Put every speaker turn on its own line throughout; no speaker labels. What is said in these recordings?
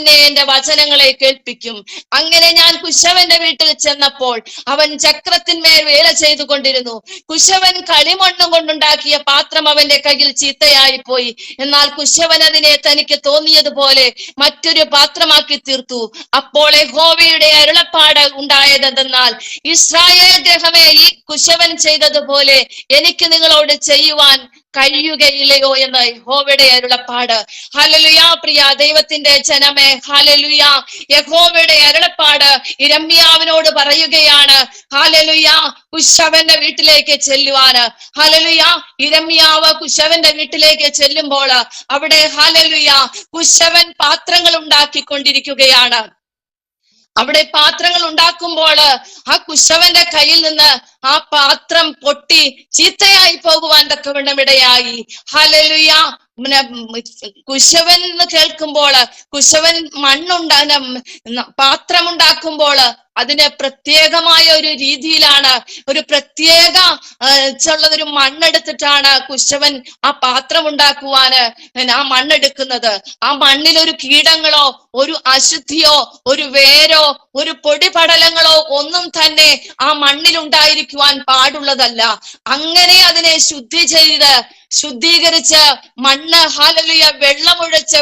നിന്നെ എന്റെ വചനങ്ങളെ കേൾപ്പിക്കും. അങ്ങനെ ഞാൻ കുശവന്റെ വീട്ടിൽ ചെന്നപ്പോൾ അവൻ ചക്രത്തിന്മേൽ വേല ചെയ്തുകൊണ്ടിരുന്നു. കുശവൻ കളിമണ്ണും കൊണ്ടുണ്ടാക്കിയ പാത്രം അവന്റെ കയ്യിൽ ചീത്തയായി പോയി. എന്നാൽ കുശവൻ അതിനെ തനിക്ക് തോന്നിയതുപോലെ മറ്റൊരു പാത്രമാക്കി തീർത്തു. അപ്പോൾ യഹോവയുടെ അരുളപ്പാട് ഉണ്ടായതെന്നാൽ, ഇസ്രായേൽ ഗ്രഹമേ, ഈ കുശവൻ ചെയ്തതുപോലെ എനിക്ക് നിങ്ങളോട് ചെയ്യുവാൻ കഴിയുകയില്ലയോ എന്ന് യഹോവയുടെ അരുളപ്പാട്. ഹല്ലേലൂയ. പ്രിയ ദൈവത്തിന്റെ ജനമേ, ഹല്ലേലൂയ. യഹോവയുടെ അരുളപ്പാട് യിരെമ്യാവിനോട് പറയുകയാണ്. ഹല്ലേലൂയ. കുശവന്റെ വീട്ടിലേക്ക് ചെല്ലുവാന്. ഹല്ലേലൂയ. യിരെമ്യാവ് കുശവന്റെ വീട്ടിലേക്ക് ചെല്ലുമ്പോൾ അവിടെ ഹല്ലേലൂയ കുശവൻ പാത്രങ്ങൾ ഉണ്ടാക്കിക്കൊണ്ടിരിക്കുകയാണ്. അവിടെ പാത്രങ്ങൾ ഉണ്ടാക്കുമ്പോൾ ആ കുശവന്റെ കയ്യിൽ നിന്ന് ആ പാത്രം പൊട്ടി ചീത്തയായി പോകുവാൻ തക്കവണ്ണം ഇടയായി. ഹല്ലേലൂയ. കുശവൻ എന്ന് കേൾക്കുമ്പോൾ, കുശവൻ പാത്രമുണ്ടാക്കുമ്പോൾ അതിന് പ്രത്യേകമായ ഒരു രീതിയിലാണ്, ഒരു പ്രത്യേക ഒരു മണ്ണെടുത്തിട്ടാണ് കുശവൻ ആ പാത്രം ഉണ്ടാക്കുവാന് ആ മണ്ണെടുക്കുന്നത്. ആ മണ്ണിൽ ഒരു കീടങ്ങളോ ഒരു അശുദ്ധിയോ ഒരു വേരോ ഒരു പൊടിപടലങ്ങളോ ഒന്നും തന്നെ ആ മണ്ണിൽ ഉണ്ടായിരിക്കുവാൻ പാടുള്ളതല്ല. അങ്ങനെ അതിനെ ശുദ്ധീകരിച്ച് മണ്ണ് ഹല്ലേലൂയ വെള്ളമൊഴിച്ച്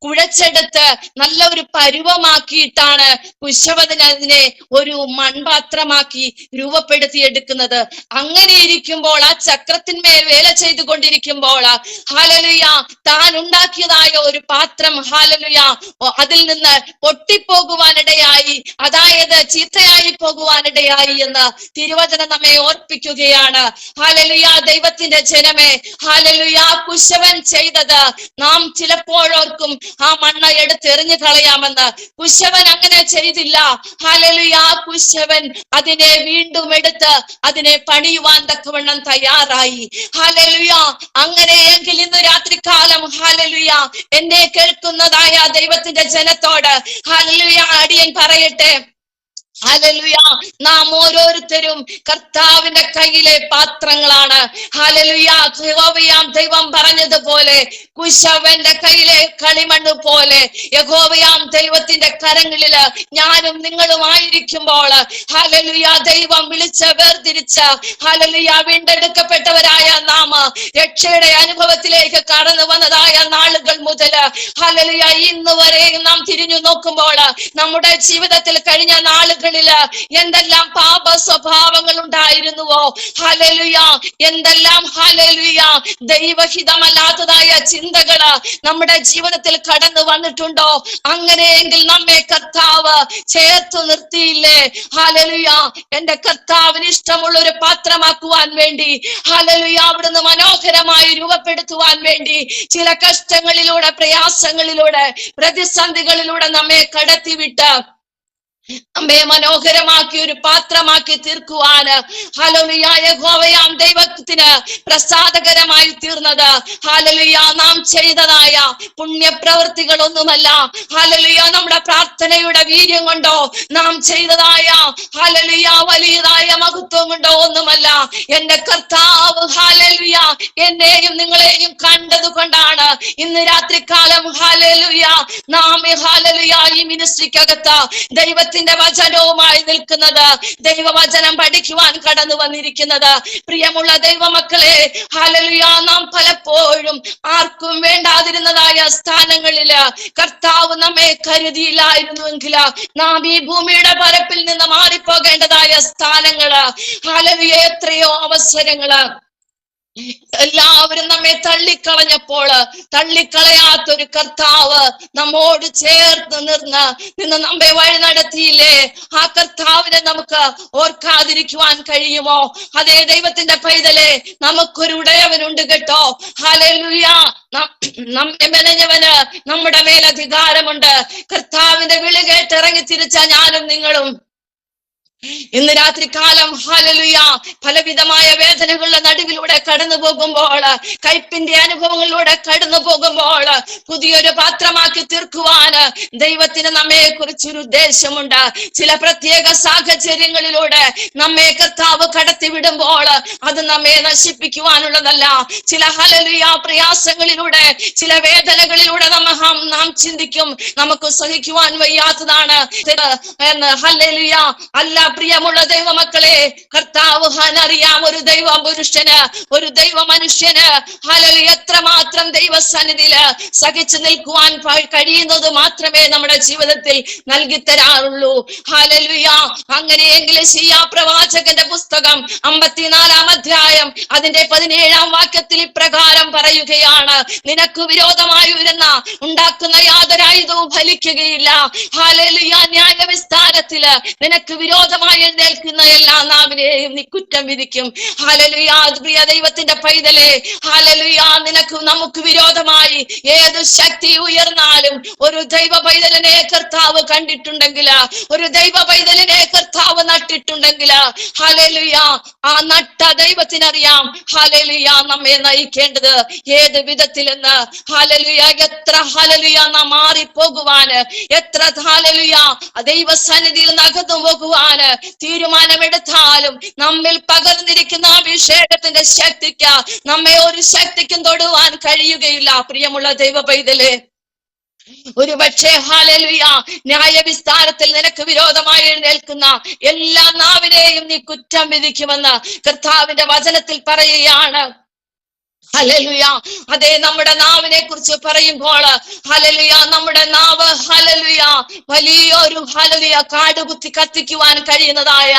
കുഴച്ചെടുത്ത് നല്ല ഒരു പരുവമാക്കിയിട്ടാണ് കുശവൻ അതിനെ ഒരു മൺപാത്രമാക്കി രൂപപ്പെടുത്തിയെടുക്കുന്നത്. അങ്ങനെ ഇരിക്കുമ്പോൾ, ആ ചക്രത്തിന്മേൽ വേല ചെയ്തുകൊണ്ടിരിക്കുമ്പോൾ ഹല്ലേലൂയ താൻ ഉണ്ടാക്കിയതായ ഒരു പാത്രം ഹല്ലേലൂയ അതിൽ നിന്ന് പൊട്ടിപ്പോകുവാനിടയായി, അതായത് ചീത്തയായി പോകുവാനിടയായി എന്ന് തിരുവചനം നമ്മെ ഓർപ്പിക്കുകയാണ്. ഹല്ലേലൂയ. ദൈവത്തിന്റെ ജനമേ, ഹല്ലേലൂയ. കുശവൻ ചെയ്തത് നാം ചിലപ്പോഴോർക്കും ആ മണ്ണ് എടുത്തെറിഞ്ഞു കളയാമെന്ന്. കുശവൻ അങ്ങനെ ചെയ്തില്ല. ഹല്ലേലൂയ. കുശവൻ അതിനെ വീണ്ടും എടുത്ത് അതിനെ പണിയുവാൻ തക്കവണ്ണം തയ്യാറായി. ഹല്ലേലൂയ. അങ്ങനെയെങ്കിൽ ഇന്ന് രാത്രികാലം ഹല്ലേലൂയ എന്നെ കേൾക്കുന്നതായ ദൈവത്തിന്റെ ജനത്തോട് ഹല്ലേലൂയ അടിയൻ പറയട്ടെ, ഹല്ലേലൂയ, നാം ഓരോരുത്തരും കർത്താവിന്റെ കയ്യിലെ പാത്രങ്ങളാണ്. ഹല്ലേലൂയ. യഹോവയാം ദൈവം പറഞ്ഞതുപോലെ കുശവന്റെ കയ്യിലെ കളിമണ്ണ് പോലെ യഹോവയാം ദൈവത്തിന്റെ കരങ്ങളില് ഞാനും നിങ്ങളുമായിരിക്കുമ്പോൾ ഹല്ലേലൂയ ദൈവം വിളിച്ച് വേർതിരിച്ച് ഹല്ലേലൂയ വീണ്ടെടുക്കപ്പെട്ടവരായ നാം രക്ഷയുടെ അനുഭവത്തിലേക്ക് കടന്നു വന്നതായ നാളുകൾ മുതൽ ഹല്ലേലൂയ ഇന്ന് വരെയും നാം തിരിഞ്ഞു നോക്കുമ്പോൾ നമ്മുടെ ജീവിതത്തിൽ കഴിഞ്ഞ നാളുകൾ എന്തെല്ലാം പാപ സ്വഭാവങ്ങൾ ഉണ്ടായിരുന്നുവോ, ഹല്ലേലൂയ, എന്തെല്ലാം ഹല്ലേലൂയ ദൈവഹിതമല്ലാത്തതായ ചിന്തകള് നമ്മുടെ ജീവിതത്തിൽ കടന്നു വന്നിട്ടുണ്ടോ? അങ്ങനെയെങ്കിൽ നമ്മെ കർത്താവ് ചേർത്തു നിർത്തിയില്ലേ? ഹല്ലേലൂയ. എന്റെ കർത്താവിന് ഇഷ്ടമുള്ള ഒരു പാത്രമാക്കുവാൻ വേണ്ടി ഹല്ലേലൂയ അവിടുന്ന് മനോഹരമായി രൂപപ്പെടുത്തുവാൻ വേണ്ടി ചില കഷ്ടങ്ങളിലൂടെ, പ്രയാസങ്ങളിലൂടെ, പ്രതിസന്ധികളിലൂടെ നമ്മെ കടത്തിവിട്ട് നമ്മെ മനോഹരമാക്കി ഒരു പാത്രമാക്കി തീർക്കുവാന് ഹല്ലേലൂയ യഹോവയാം ദൈവത്തിന് പ്രസാദകരമായി തീർന്നത് ഹല്ലേലൂയ നാം ചെയ്തതായ പുണ്യപ്രവൃത്തികളൊന്നുമല്ല. ഹല്ലേലൂയ നമ്മുടെ പ്രാർത്ഥനയുടെ വീര്യം കൊണ്ടോ നാം ചെയ്തതായ ഹല്ലേലൂയ വലിയതായ മഹത്വം കൊണ്ടോ ഒന്നുമല്ല. എന്റെ കർത്താവ് ഹല്ലേലൂയ എന്നെയും നിങ്ങളെയും കണ്ടത് കൊണ്ടാണ് ഇന്ന് രാത്രികാലം ഹല്ലേലൂയ നാം ഹല്ലേലൂയ ഈ മിനിസ്ട്രിക്കകത്ത് ദൈവത്തിന്റെ വചനവുമായി നിൽക്കുന്നത്, ദൈവവചനം പഠിക്കുവാൻ കടന്നു വന്നിരിക്കുന്നത്. പ്രിയമുള്ള ദൈവമക്കളെ, ഹല്ലേലൂയ നാം പലപ്പോഴും ആർക്കും വേണ്ടാതിരുന്നതായ സ്ഥാനങ്ങളില് കർത്താവ് നമ്മെ കരുതിയില്ലായിരുന്നുവെങ്കിൽ നാം ഈ ഭൂമിയുടെ പരപ്പിൽ നിന്ന് മാറിപ്പോകേണ്ടതായ സ്ഥാനങ്ങള് ഹല്ലേലൂയ എത്രയോ അവസരങ്ങള് എല്ലാവരും നമ്മെ തള്ളിക്കളഞ്ഞപ്പോൾ തള്ളിക്കളയാത്തൊരു കർത്താവ് നമ്മോട് ചേർന്ന് നിന്ന് നമ്മെ വഴി നടത്തിയില്ലേ? ആ കർത്താവിനെ നമുക്ക് ഓർക്കാതിരിക്കുവാൻ കഴിയുമോ? അതേ ദൈവത്തിന്റെ പൈതലേ, നമുക്കൊരു ഉടയവനുണ്ട് കേട്ടോ. ഹല്ലേലൂയ. നമ്മെ മെനഞ്ഞവന് നമ്മുടെ മേൽ അധികാരമുണ്ട്. കർത്താവിന്റെ വിളി കേട്ട് ഇറങ്ങി തിരിച്ച ഞാനും നിങ്ങളും ഇന്ന് രാത്രികാലം ഹല്ലേലൂയ പലവിധമായ വേദനകളുടെ നടുവിലൂടെ കടന്നു പോകുമ്പോൾ, കയ്പിന്റെ അനുഭവങ്ങളിലൂടെ കടന്നു പോകുമ്പോൾ പുതിയൊരു പാത്രമാക്കി തീർക്കുവാന് ദൈവത്തിന് നമ്മെ കുറിച്ചൊരു ഉദ്ദേശമുണ്ട്. ചില പ്രത്യേക സാഹചര്യങ്ങളിലൂടെ നമ്മെ കർത്താവ് കടത്തിവിടുമ്പോൾ അത് നമ്മെ നശിപ്പിക്കുവാനുള്ളതല്ല. ചില ഹല്ലേലൂയ പ്രയാസങ്ങളിലൂടെ, ചില വേദനകളിലൂടെ നാം ചിന്തിക്കും നമുക്ക് സഹിക്കുവാൻ വയ്യാത്തതാണ് എന്ന്. ഹല്ലേലൂയ അല്ല പ്രിയമുള്ള ദൈവമക്കളെ, കർത്താവ് അറിയാം ഒരു ദൈവ പുരുഷന്, ഒരു ദൈവ മനുഷ്യന് ഹല്ലേലൂയ എത്രമാത്രം ദൈവസന്നിധിയില് സഹിച്ചു നിൽക്കുവാൻ കഴിയുന്നത് മാത്രമേ നമ്മുടെ ജീവിതത്തിൽ നൽകി തരാറുള്ളൂ. ഹല്ലേലൂയ. അങ്ങനെയെങ്കിൽ യെശയ്യാ പ്രവാചകന്റെ പുസ്തകം 54-ാം അധ്യായം അതിന്റെ 17-ാം വാക്യത്തിൽ ഇപ്രകാരം പറയുകയാണ്: നിനക്ക് വിരോധമായി ഉണ്ടാക്കുന്ന യാതൊരു ആയുധവും ഫലിക്കുകയില്ല. ഹല്ലേലൂയ. ന്യായവിസ്താരത്തില് നിനക്ക് വിരോധമായി എഴുന്നേൽക്കുന്ന എല്ലാ നാവിനെയും നീ കുറ്റം വിധിക്കും. ഹല്ലേലൂയ. പ്രിയ ദൈവത്തിന്റെ പൈതലേ, ഹല്ലേലൂയ, നമുക്ക് വിരോധമായി ഏത് ശക്തി ഉയർന്നാലും ഒരു ദൈവ പൈതലിനെ കർത്താവ് കണ്ടിട്ടുണ്ടെങ്കിൽ, ഒരു ദൈവ പൈതലിനെ കർത്താവ് നട്ടിട്ടുണ്ടെങ്കിൽ, ഹല്ലേലൂയ, ആ നട്ട ദൈവത്തിനറിയാം ഹല്ലേലൂയ നമ്മെ നയിക്കേണ്ടത് ഏത് വിധത്തിലെന്ന്. ഹല്ലേലൂയ. എത്ര ഹല്ലേലൂയ നാം മാറിപ്പോകുവാന്, എത്ര ഹല്ലേലൂയ ദൈവസന്നിധിയിൽ അകന്നു പോകുവാന് തീരുമാനമെടുത്താലും നമ്മിൽ പകർന്നിരിക്കുന്ന അഭിഷേകത്തിന്റെ ശക്തിക്ക് നമ്മെ ഒരു ശക്തിക്കും തൊടുവാൻ കഴിയുകയില്ല. പ്രിയമുള്ള ദൈവ പൈതലേ, ഒരു പക്ഷേ ഹല്ലേലൂയ ന്യായവിസ്താരത്തിൽ നിനക്ക് വിരോധമായി എഴുന്നേൽക്കുന്ന എല്ലാ നാവിനെയും നീ കുറ്റം വിധിക്കുമെന്ന് കർത്താവിന്റെ വചനത്തിൽ പറയുകയാണ്. ഹല്ലേലൂയ. അതേ, നമ്മുടെ നാവിനെ കുറിച്ച് പറയുമ്പോൾ ഹല്ലേലൂയ നമ്മുടെ നാവ് ഹല്ലേലൂയ വലിയൊരു ഹല്ലേലൂയ കാടുകുത്തി കത്തിക്കുവാൻ കഴിയുന്നതായ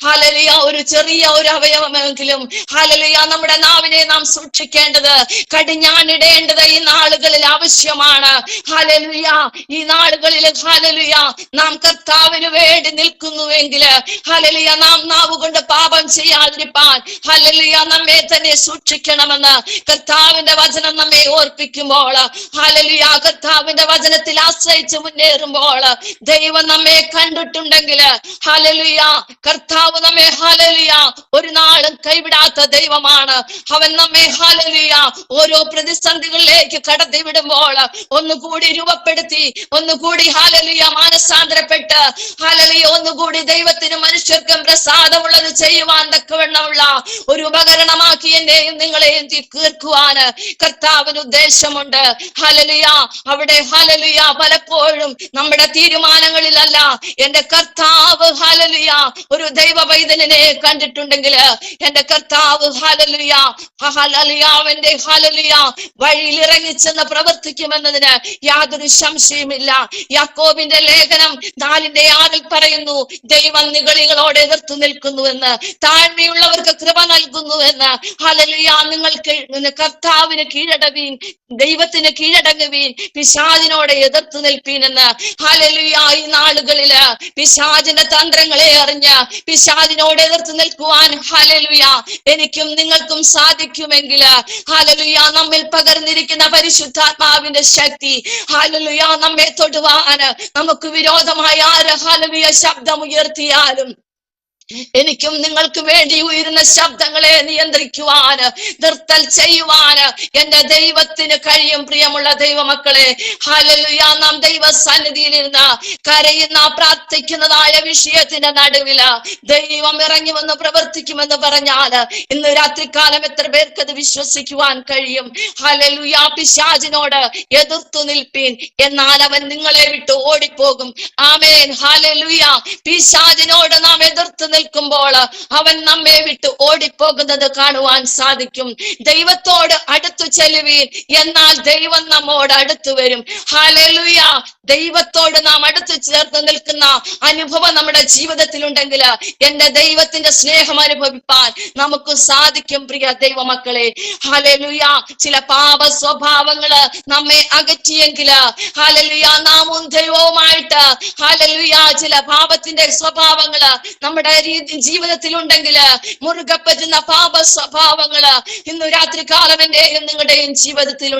ഹല്ലേലൂയ ഒരു ചെറിയ ഒരു അവയവമെങ്കിലും ഹല്ലേലൂയ നമ്മുടെ നാവിനെ നാം സൂക്ഷിക്കേണ്ടത്, കടിഞ്ഞാണിടേണ്ടത് ഈ നാളുകളിൽ ആവശ്യമാണ്. ഹല്ലേലൂയ. ഈ നാളുകളിൽ ഹല്ലേലൂയ നാം കർത്താവിന് വേണ്ടി നിൽക്കുന്നുവെങ്കിൽ ഹല്ലേലൂയ നാം നാവ് കൊണ്ട് പാപം ചെയ്യാതിരിപ്പാൻ ഹല്ലേലൂയ നമ്മെ തന്നെ സൂക്ഷിക്കണമെന്ന് കർത്താവിന്റെ വചനം നമ്മെ ഓർപ്പിക്കുമ്പോൾ, ഹല്ലേലൂയ കർത്താവിന്റെ വചനത്തിൽ ആശ്രയിച്ച് മുന്നേറുമ്പോൾ ദൈവം നമ്മെ കണ്ടിട്ടുണ്ടെങ്കിൽ ഹല്ലേലൂയ കർത്താവ് നമ്മെ ഹല്ലേലൂയ ഒരു നാളും കൈവിടാത്ത ദൈവമാണ്. അവൻ നമ്മെ ഹല്ലേലൂയ ഓരോ പ്രതിസന്ധികളിലേക്ക് കടത്തി വിടുമ്പോൾ ഒന്നുകൂടി രൂപപ്പെടുത്തി, ഒന്നുകൂടി ഹല്ലേലൂയ മാനസാന്തരപ്പെട്ട് ഹല്ലേലൂയ ഒന്നുകൂടി ദൈവത്തിനും മനുഷ്യർക്കും പ്രസാദമുള്ളത് ചെയ്യുവാൻ തക്കവണ്ണമുള്ള ഒരു ഉപകരണമാക്കി എന്നെയും നിങ്ങളെയും തീർക്കുവാന് കർത്താവിന് ഉദ്ദേശമുണ്ട്. ഹല്ലേലൂയ. അവിടെ ഹല്ലേലൂയ പലപ്പോഴും നമ്മുടെ തീരുമാനങ്ങളിലല്ല, എന്റെ കർത്താവ് ഹല്ലേലൂയ ഒരു ദൈവ പൈതലിനെ കണ്ടിട്ടുണ്ടെങ്കിൽ എന്റെ കർത്താവ് ഹല്ലേലൂയ അവന്റെ ഹല്ലേലൂയ വഴിയിൽ ഇറങ്ങിച്ചെന്ന് പ്രവർത്തിക്കുമെന്നതിന് യാതൊരു സംശയമില്ല. യാക്കോബിന്റെ ലേഖനം 4:6 പറയുന്നു, ദൈവം നിഗളികളോട് എതിർത്തു നിൽക്കുന്നുവെന്ന്, താഴ്മയുള്ളവർക്ക് കൃപ നൽകുന്നുവെന്ന്. ഹല്ലേലൂയ. നിങ്ങൾക്ക് കർത്താവിന് കീഴടവീൻ, ദൈവത്തിന് കീഴടങ്ങുവീൻ, പിശാചിനോട് എതിർത്തു നിൽപ്പീൻ എന്ന്. ഹല്ലേലൂയ. ഈ നാളുകളില് പിശാചിന്റെ തന്ത്രങ്ങളെ അറിഞ്ഞ് പിശാചിനോട് എതിർത്ത് നിൽക്കുവാൻ ഹല്ലേലൂയ എനിക്കും നിങ്ങൾക്കും സാധിക്കുമെങ്കിൽ ഹല്ലേലൂയ നമ്മിൽ പകർന്നിരിക്കുന്ന പരിശുദ്ധാത്മാവിന്റെ ശക്തി ഹല്ലേലൂയ നമ്മെ തൊടുവാൻ, നമുക്ക് വിരോധമായ ആര് ഹല്ലേലൂയ ശബ്ദമുയർത്തിയാലും എനിക്കും നിങ്ങൾക്ക് വേണ്ടി ഉയരുന്ന ശബ്ദങ്ങളെ നിയന്ത്രിക്കുവാന്, നിർത്തൽ ചെയ്യുവാന് എന്റെ ദൈവത്തിന് കഴിയും. പ്രിയമുള്ള ദൈവമക്കളെ, ഹല്ലേലൂയ നാം ദൈവ സന്നിധിയിലിരുന്ന് കരയുന്ന പ്രാർത്ഥിക്കുന്നതായ വിഷയത്തിന്റെ നടുവില് ദൈവം ഇറങ്ങി വന്ന് പ്രവർത്തിക്കുമെന്ന് പറഞ്ഞാല് ഇന്ന് രാത്രികാലം എത്ര പേർക്ക് അത് വിശ്വസിക്കുവാൻ കഴിയും? ഹല്ലേലൂയ. പിശാചിനോട് എതിർത്തു നിൽപ്പീൻ, എന്നാൽ അവൻ നിങ്ങളെ വിട്ട് ഓടിപ്പോകും. ആമേൻ. ഹല്ലേലൂയ. പിശാചിനോട് നാം എതിർത്ത് നിൽക്കുമ്പോൾ അവൻ നമ്മെ വിട്ട് ഓടിപ്പോകുന്നത് കാണുവാൻ സാധിക്കും. ദൈവത്തോട് അടുത്തു ചെല്ലുവീൻ, എന്നാൽ ദൈവം നമ്മോട് അടുത്തു വരും. ഹല്ലേലൂയ. ദൈവത്തോട് നാം അടുത്തു ചേർന്ന് നിൽക്കുന്ന അനുഭവം നമ്മുടെ ജീവിതത്തിലുണ്ടെങ്കിൽ എന്റെ ദൈവത്തിന്റെ സ്നേഹം അനുഭവിപ്പാൻ നമുക്ക് സാധിക്കും. പ്രിയ ദൈവമക്കളെ, ഹല്ലേലൂയ. ചില പാപ സ്വഭാവങ്ങള് നമ്മെ അകറ്റിയെങ്കില് ഹല്ലേലൂയ നാമും ദൈവവുമായിട്ട് ഹല്ലേലൂയ ചില പാപത്തിന്റെ സ്വഭാവങ്ങള് നമ്മുടെ ജീവിതത്തിൽ ഉണ്ടെങ്കിൽ, മുറുകെ പറ്റുന്ന പാപ സ്വഭാവങ്ങള് ഇന്ന് രാത്രികാലം എന്റെയും നിങ്ങളുടെയും ജീവിതത്തിൽ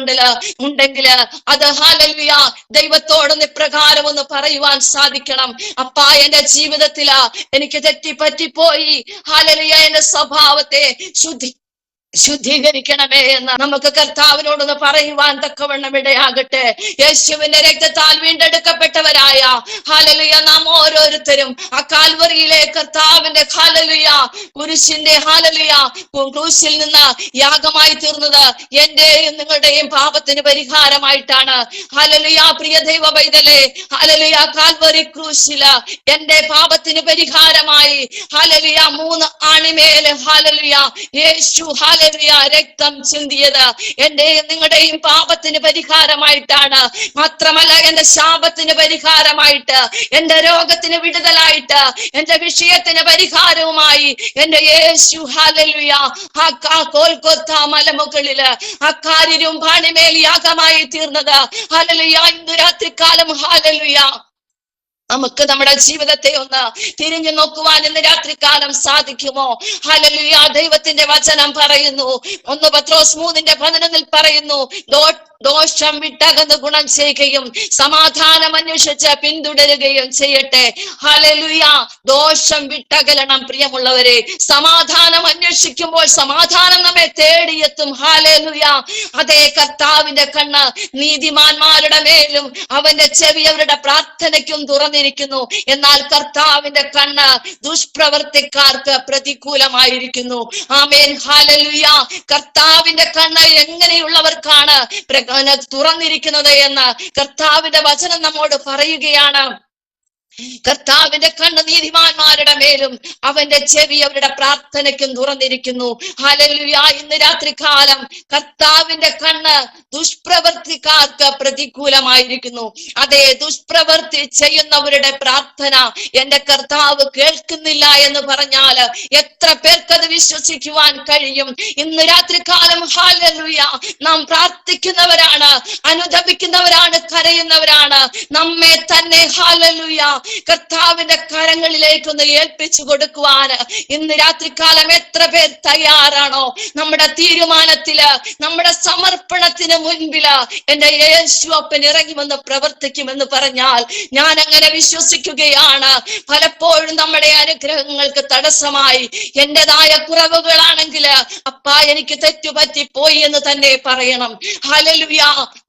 ഉണ്ടെങ്കിൽ അത് ഹല്ലേലൂയ ദൈവത്തോടൊന്ന് ഇപ്രകാരം ഒന്ന് പറയുവാൻ സാധിക്കണം. അപ്പാ, എന്റെ ജീവിതത്തില് എനിക്ക് തെറ്റിപ്പറ്റിപ്പോയി, ഹല്ലേലൂയ എന്റെ സ്വഭാവത്തെ ശുദ്ധീകരിക്കണമേ എന്ന് നമുക്ക് കർത്താവിനോടൊന്ന് പറയുവാൻ തക്കവണ്ണം ഇടയാകട്ടെ. യേശുവിന്റെ രക്തത്താൽ വീണ്ടെടുക്കപ്പെട്ടവരായ ഹല്ലേലൂയ നാം ഓരോരുത്തരും ആ കാൽവറിയിലെ കർത്താവിന്റെ ഹല്ലേലൂയ കുരിശിന്റെ ഹല്ലേലൂയ ക്രൂശിൽ നിന്ന് യാഗമായി തീർന്നത് എന്റെയും നിങ്ങളുടെയും പാപത്തിന് പരിഹാരമായിട്ടാണ്. ഹല്ലേലൂയ പ്രിയ ദൈവ പൈതലേ, ഹല്ലേലൂയ കാൽവറി ക്രൂശില് എന്റെ പാപത്തിന് പരിഹാരമായി ഹല്ലേലൂയ 3 ആണിമേല് ഹല്ലേലൂയ യേശു രക്തം ചിന്തിയത് എന്റെയും നിങ്ങളുടെയും പാപത്തിന് പരിഹാരമായിട്ടാണ്. മാത്രമല്ല എന്റെ ശാപത്തിന് പരിഹാരമായിട്ട്, എന്റെ രോഗത്തിന് വിടുതലായിട്ട്, എന്റെ വിഷയത്തിന് പരിഹാരവുമായി എന്റെ യേശു ഹല്ലേലൂയ ആ ഗോൽഗോഥ മലമുകളില് അക്കാര്യം പാണിമേൽ യാഗമായി തീർന്നത് ഹല്ലേലൂയ ഇന്ന് രാത്രികാലം ഹല്ലേലൂയ നമുക്ക് നമ്മുടെ ജീവിതത്തെ ഒന്ന് തിരിഞ്ഞു നോക്കുവാൻ ഇന്ന് രാത്രികാലം സാധിക്കുമോ? ഹല്ലേലൂയ ദൈവത്തിന്റെ വചനം പറയുന്നു, 1 പത്രോസ് 3:11 പറയുന്നു, ദോഷം വിട്ടകന്ന് ഗുണം ചെയ്യുകയും സമാധാനം അന്വേഷിച്ച് പിന്തുടരുകയും ചെയ്യട്ടെ. ഹല്ലേലൂയ ദോഷം വിട്ടകലണം പ്രിയമുള്ളവരെ. സമാധാനം അന്വേഷിക്കുമ്പോൾ സമാധാനം നമ്മെ തേടിയെത്തും. ഹല്ലേലൂയ അതേ കർത്താവിന്റെ കണ്ണ് നീതിമാന്മാരുടെ മേലും അവന്റെ ചെവി അവരുടെ പ്രാർത്ഥനയ്ക്കും തുറന്നിരിക്കുന്നു. എന്നാൽ കർത്താവിന്റെ കണ്ണ് ദുഷ്പ്രവർത്തിക്കാർക്ക് പ്രതികൂലമായിരിക്കുന്നു. Amen hallelujah. കർത്താവിന്റെ കണ്ണ് എങ്ങനെയുള്ളവർക്കാണ് തുറന്നിരിക്കുന്നത് എന്ന് കർത്താവിന്റെ വചനം നമ്മോട് പറയുകയാണ്. കർത്താവിന്റെ കണ്ണ് നീതിമാന്മാരുടെ മേലും അവന്റെ ചെവി അവരുടെ പ്രാർത്ഥനയ്ക്കും തുറന്നിരിക്കുന്നു. ഹല്ലേലൂയ ഇന്ന് രാത്രികാലം കർത്താവിന്റെ കണ്ണ് ദുഷ്പ്രവർത്തിക്കാർക്ക് പ്രതികൂലമായിരിക്കുന്നു. അതേ ദുഷ്പ്രവർത്തി ചെയ്യുന്നവരുടെ പ്രാർത്ഥന എന്റെ കർത്താവ് കേൾക്കുന്നില്ല എന്ന് പറഞ്ഞാൽ എത്ര പേർക്കത് വിശ്വസിക്കുവാൻ കഴിയും? ഇന്ന് രാത്രികാലം ഹല്ലേലൂയ നാം പ്രാർത്ഥിക്കുന്നവരാണ്, അനുതപിക്കുന്നവരാണ്, കരയുന്നവരാണ്. നമ്മെ തന്നെ ഹല്ലേലൂയ കർത്താവിന്റെ കരങ്ങളിലേക്കൊന്ന് ഏൽപ്പിച്ചു കൊടുക്കുവാൻ ഇന്ന് രാത്രികാലം എത്ര പേർ തയ്യാറാണോ? നമ്മുടെ തീരുമാനത്തില്, നമ്മുടെ സമർപ്പണത്തിന് മുൻപില് എന്റെ യേശു അപ്പൻ ഇറങ്ങി വന്ന് പ്രവർത്തിക്കുമെന്ന് പറഞ്ഞാൽ ഞാൻ അങ്ങനെ വിശ്വസിക്കുകയാണ്. പലപ്പോഴും നമ്മുടെ അനുഗ്രഹങ്ങൾക്ക് തടസ്സമായി എന്റേതായ കുറവുകളാണെങ്കിൽ അപ്പാ എനിക്ക് തെറ്റുപറ്റിപ്പോയി എന്ന് തന്നെ പറയണം. ഹല്ലേലൂയ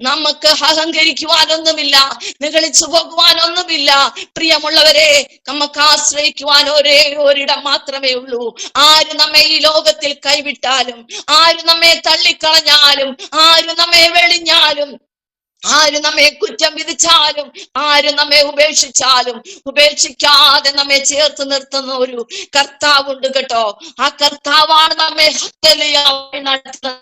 നമുക്ക് അഹങ്കരിക്കുവാനൊന്നുമില്ല, നിഗളിച്ചു പോകുവാനൊന്നുമില്ല. പ്രിയമുള്ളവരെ, നമുക്ക് ആശ്രയിക്കുവാൻ ഒരിടം മാത്രമേ ഉള്ളൂ. ആര് നമ്മെ ഈ ലോകത്തിൽ കൈവിട്ടാലും, ആര് നമ്മെ തള്ളിക്കളഞ്ഞാലും, ആര് നമ്മെ വെളിഞ്ഞാലും, ആര് നമ്മെ കുറ്റം വിധിച്ചാലും, ആര് നമ്മെ ഉപേക്ഷിച്ചാലും ഉപേക്ഷിക്കാതെ നമ്മെ ചേർത്ത് നിർത്തുന്ന ഒരു കർത്താവുണ്ട് കേട്ടോ. ആ കർത്താവാണ് നമ്മെ നടത്തുന്നത്.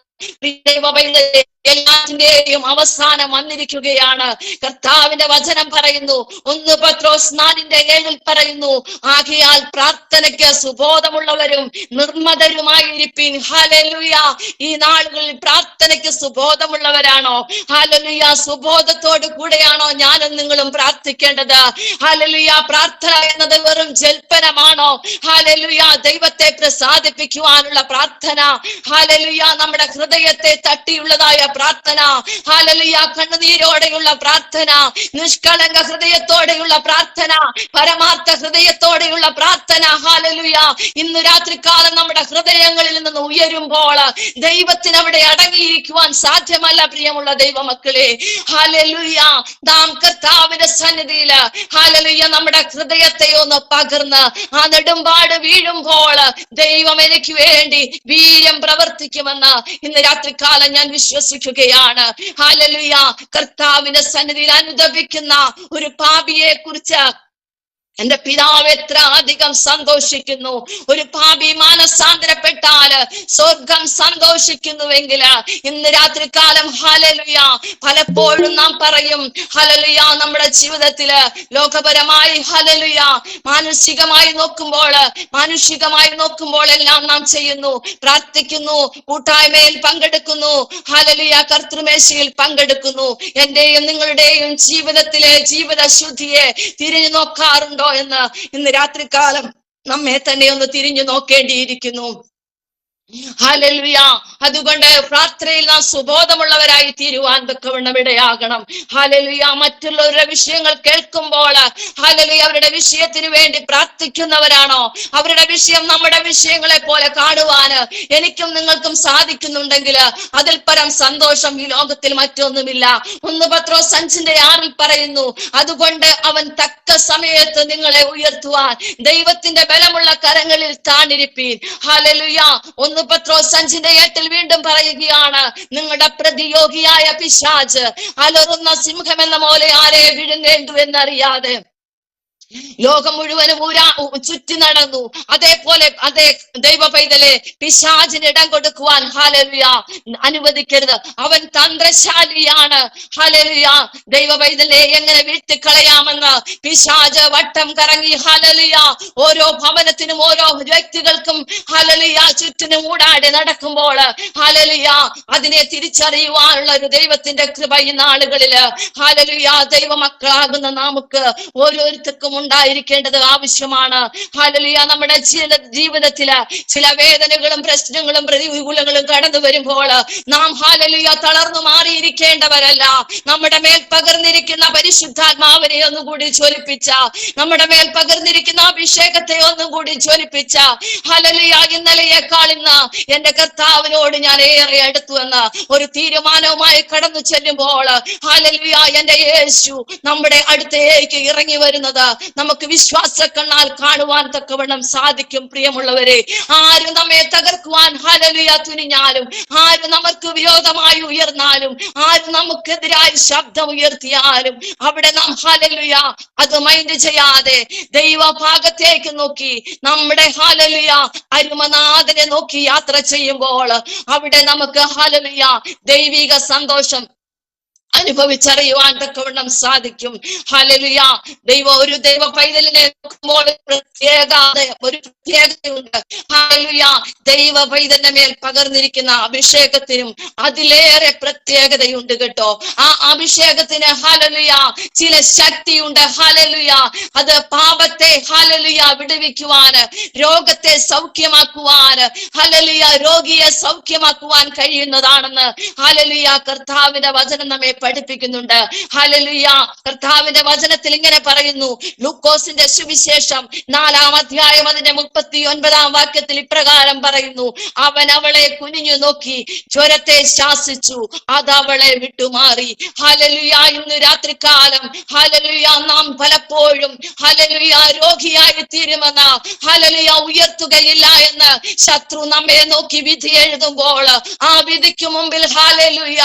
എല്ലാത്തിന്റെയും അവസാനം വന്നിരിക്കുകയാണ്. കർത്താവിന്റെ വചനം പറയുന്നു, 1 പത്രോസ് 4:7 പറയുന്നു, ആകയാൽ പ്രാർത്ഥനയ്ക്ക് സുബോധമുള്ളവരും നിർമ്മതരുമായിരിപ്പിൻ. ഹല്ലേലൂയ ഈ നാളുകളിൽ പ്രാർത്ഥനയ്ക്ക് സുബോധമുള്ളവരാണോ? ഹല്ലേലൂയ സുബോധത്തോടു കൂടെയാണോ ഞാനും നിങ്ങളും പ്രാർത്ഥിക്കേണ്ടത്? ഹല്ലേലൂയ പ്രാർത്ഥന എന്നത് വെറും ജൽപ്പനമാണോ? ഹല്ലേലൂയ ദൈവത്തെ പ്രസാദിപ്പിക്കുവാനുള്ള പ്രാർത്ഥന, ഹല്ലേലൂയ നമ്മുടെ ഹൃദയത്തെ തട്ടിയുള്ളതായ പ്രാർത്ഥന, ഹല്ലേലൂയ കണ്ണുനീരോടെയുള്ള പ്രാർത്ഥന, നിഷ്കളങ്ക ഹൃദയത്തോടെയുള്ള പ്രാർത്ഥന, പരമാർത്ഥ ഹൃദയത്തോടെയുള്ള പ്രാർത്ഥന. ഹല്ലേലൂയ ഇന്ന് രാത്രികാലം നമ്മുടെ ഹൃദയങ്ങളിൽ നിന്ന് ഉയരുമ്പോൾ ദൈവത്തിന് അവിടെ അടങ്ങിയിരിക്കുവാൻ സാധ്യമല്ല. പ്രിയമുള്ള ദൈവമക്കളെ, ഹല്ലേലൂയ നാം കർത്താവിന്റെ സന്നിധിയില് ഹല്ലേലൂയ നമ്മുടെ ഹൃദയത്തെ ഒന്ന് പകർന്ന് ആ നെടുമ്പാട് വീഴുമ്പോൾ ദൈവം എനിക്ക് വേണ്ടി വീര്യം പ്രവർത്തിക്കുമെന്ന് ഇന്ന് രാത്രികാലം ഞാൻ വിശ്വസിക്കുകയാണ്. ഹല്ലേലൂയ കർത്താവിന്റെ സന്നിധിയിൽ അനുദപിക്കുന്ന ഒരു പാപിയെ കുറിച്ച് എന്റെ പിതാവ് എത്ര അധികം സന്തോഷിക്കുന്നു. ഒരു പാപി മാനസാന്തരപ്പെട്ടാല് സ്വർഗം സന്തോഷിക്കുന്നുവെങ്കിൽ ഇന്ന് രാത്രികാലം ഹല്ലേലൂയ പലപ്പോഴും നാം പറയും ഹല്ലേലൂയ നമ്മുടെ ജീവിതത്തില് ലോകപരമായി ഹല്ലേലൂയ മാനുഷികമായി നോക്കുമ്പോൾ എല്ലാം നാം ചെയ്യുന്നു, പ്രാർത്ഥിക്കുന്നു, കൂട്ടായ്മയിൽ പങ്കെടുക്കുന്നു, ഹല്ലേലൂയ കർത്തൃമേശയിൽ പങ്കെടുക്കുന്നു. എന്റെയും നിങ്ങളുടെയും ജീവിതത്തിലെ ജീവിത ശുദ്ധിയെ തിരിഞ്ഞു നോക്കാറുണ്ടോ എന്ന് ഇന്ന് രാത്രികാലം നമ്മെ തന്നെ ഒന്ന് തിരിഞ്ഞു നോക്കേണ്ടിയിരിക്കുന്നു. ഹല്ലേലൂയ. അതുകൊണ്ട് പ്രാർത്ഥനയിൽ നാം സുബോധമുള്ളവരായി തീരുവാൻ തക്കവണ്ണം ഇടയാകണം. ഹല്ലേലൂയ. മറ്റുള്ളവരുടെ വിഷയങ്ങൾ കേൾക്കുമ്പോൾ ഹല്ലേലൂയ അവരുടെ വിഷയത്തിന് വേണ്ടി പ്രാർത്ഥിക്കുന്നവരാണോ? അവരുടെ വിഷയം നമ്മുടെ വിഷയങ്ങളെ പോലെ കാണുവാന് എനിക്കും നിങ്ങൾക്കും സാധിക്കുന്നുണ്ടെങ്കിൽ അതിൽ പരം സന്തോഷം ഈ ലോകത്തിൽ മറ്റൊന്നുമില്ല. 1 പത്രോസ് 5:6 പറയുന്നു, അതുകൊണ്ട് അവൻ തക്ക സമയത്ത് നിങ്ങളെ ഉയർത്തുവാൻ ദൈവത്തിന്റെ ബലമുള്ള കരങ്ങളിൽ താണിരിപ്പീൻ. ഹല്ലേലൂയ. 1 പത്രോസ് 5:8 വീണ്ടും പറയുകയാണ്, നിങ്ങളുടെ പ്രതിയോഗിയായ പിശാച് അലറുന്ന സിംഹം എന്ന പോലെ ആരെ വിഴുങ്ങേണ്ടു എന്നറിയാതെ ലോകം മുഴുവനും ചുറ്റി നടന്നു. അതേപോലെ അതേ ദൈവ പൈതലെ പിശാചിന് ഇടം കൊടുക്കുവാൻ ഹല്ലേലൂയ അനുവദിക്കരുത്. അവൻ തന്ത്രശാലിയാണ്. ഹല്ലേലൂയ. ദൈവ പൈതലെ എങ്ങനെ വീഴ്ത്തിക്കളയാമെന്ന് പിശാച് വട്ടം കറങ്ങി ഹല്ലേലൂയ ഓരോ ഭവനത്തിനും ഓരോ വ്യക്തികൾക്കും ഹല്ലേലൂയ ചുറ്റിനും ഊടാടി നടക്കുമ്പോൾ ഹല്ലേലൂയ അതിനെ തിരിച്ചറിയുവാനുള്ള ഒരു ദൈവത്തിന്റെ കൃപ ഈ നാളുകളില് ഹല്ലേലൂയ ദൈവമക്കളാകുന്ന നമുക്ക് ഓരോരുത്തർക്കും ഉണ്ടായിരിക്കേണ്ടത് ആവശ്യമാണ്. ഹല്ലേലൂയ. നമ്മുടെ ജീവിതത്തില് ചില വേദനകളും പ്രശ്നങ്ങളും പ്രതികൂലങ്ങളും കടന്നു വരുമ്പോൾ നാം ഹല്ലേലൂയ തളർന്നു മാറിയിരിക്കേണ്ടവരല്ല. നമ്മുടെ മേൽ പകർന്നിരിക്കുന്ന പരിശുദ്ധാത്മാവിനെ ഒന്നുകൂടി ജ്വലിപ്പിച്ച, നമ്മുടെ മേൽ പകർന്നിരിക്കുന്ന അഭിഷേകത്തെ ഒന്നുകൂടി ജ്വലിപ്പിച്ച ഹല്ലേലൂയ ഇന്നലെയേക്കാൾ ഇന്ന് എന്റെ കർത്താവിനോട് ഞാൻ ഏറെ അടുത്തു എന്ന് ഒരു തീരുമാനവുമായി കടന്നു ചെല്ലുമ്പോൾ ഹല്ലേലൂയ എന്റെ യേശു നമ്മുടെ അടുത്തേക്ക് ഇറങ്ങി വരുന്നത് നമുക്ക് വിശ്വാസ കണ്ണാൽ കാണുവാൻ തക്കവണ്ണം സാധിക്കും. പ്രിയമുള്ളവരെ, ആരും നമ്മെ തകർക്കുവാൻ ഹല്ലേലൂയ തുനിഞ്ഞാലും, ആരും നമുക്ക് വിരോധമായി ഉയർന്നാലും, ആരും നമുക്കെതിരായി ശബ്ദം ഉയർത്തിയാലും അവിടെ നാം ഹല്ലേലൂയ അത് മൈൻഡ് ചെയ്യാതെ ദൈവഭാഗത്തേക്ക് നോക്കി നമ്മുടെ ഹല്ലേലൂയ അരുമനാഥനെ നോക്കി യാത്ര ചെയ്യുമ്പോൾ അവിടെ നമുക്ക് ഹല്ലേലൂയ ദൈവിക സന്തോഷം അനുഭവിച്ചറിയുവാൻ തക്കവണ്ണം സാധിക്കും. ഹല്ലേലൂയ. ഒരു ദൈവ പൈതലിനെ നോക്കുമ്പോൾ ഒരു പ്രത്യേകതയുണ്ട്. ഹല്ലേലൂയ. ദൈവ പൈതലിന്റെ മേൽ പകർന്നിരിക്കുന്ന അഭിഷേകത്തിനും അതിലേറെ പ്രത്യേകതയുണ്ട് കേട്ടോ. ആ അഭിഷേകത്തിന് ഹല്ലേലൂയ ചില ശക്തിയുണ്ട്. ഹല്ലേലൂയ. അത് പാപത്തെ ഹല്ലേലൂയ വിടുവിക്കുവാന്, രോഗത്തെ സൗഖ്യമാക്കുവാന്, ഹല്ലേലൂയ രോഗിയെ സൗഖ്യമാക്കുവാൻ കഴിയുന്നതാണെന്ന് ഹല്ലേലൂയ കർത്താവിന്റെ വചനം നമ്മെ പഠിപ്പിക്കുന്നുണ്ട്. ഹല്ലേലൂയ. കർത്താവിന്റെ വചനത്തിൽ ഇങ്ങനെ പറയുന്നു, ലൂക്കോസിന്റെ സുവിശേഷം 4-ാം അധ്യായം അതിന്റെ 39-ാം വാക്യത്തിൽ ഇപ്രകാരം പറയുന്നു, അവൻ അവളെ കുനിഞ്ഞു നോക്കി ജ്വരത്തെ ശാസിച്ചു, അത് അവളെ വിട്ടുമാറി. ഹല്ലേലൂയ. ഇന്ന് രാത്രികാലം ഹല്ലേലൂയ നാം പലപ്പോഴും ഹല്ലേലൂയ രോഗിയായി തീരുമെന്ന് ഹല്ലേലൂയ ഉയർത്തുകയില്ല എന്ന് ശത്രു നമ്മെ നോക്കി വിധി എഴുതുമ്പോൾ ആ വിധിക്ക് മുമ്പിൽ ഹല്ലേലൂയ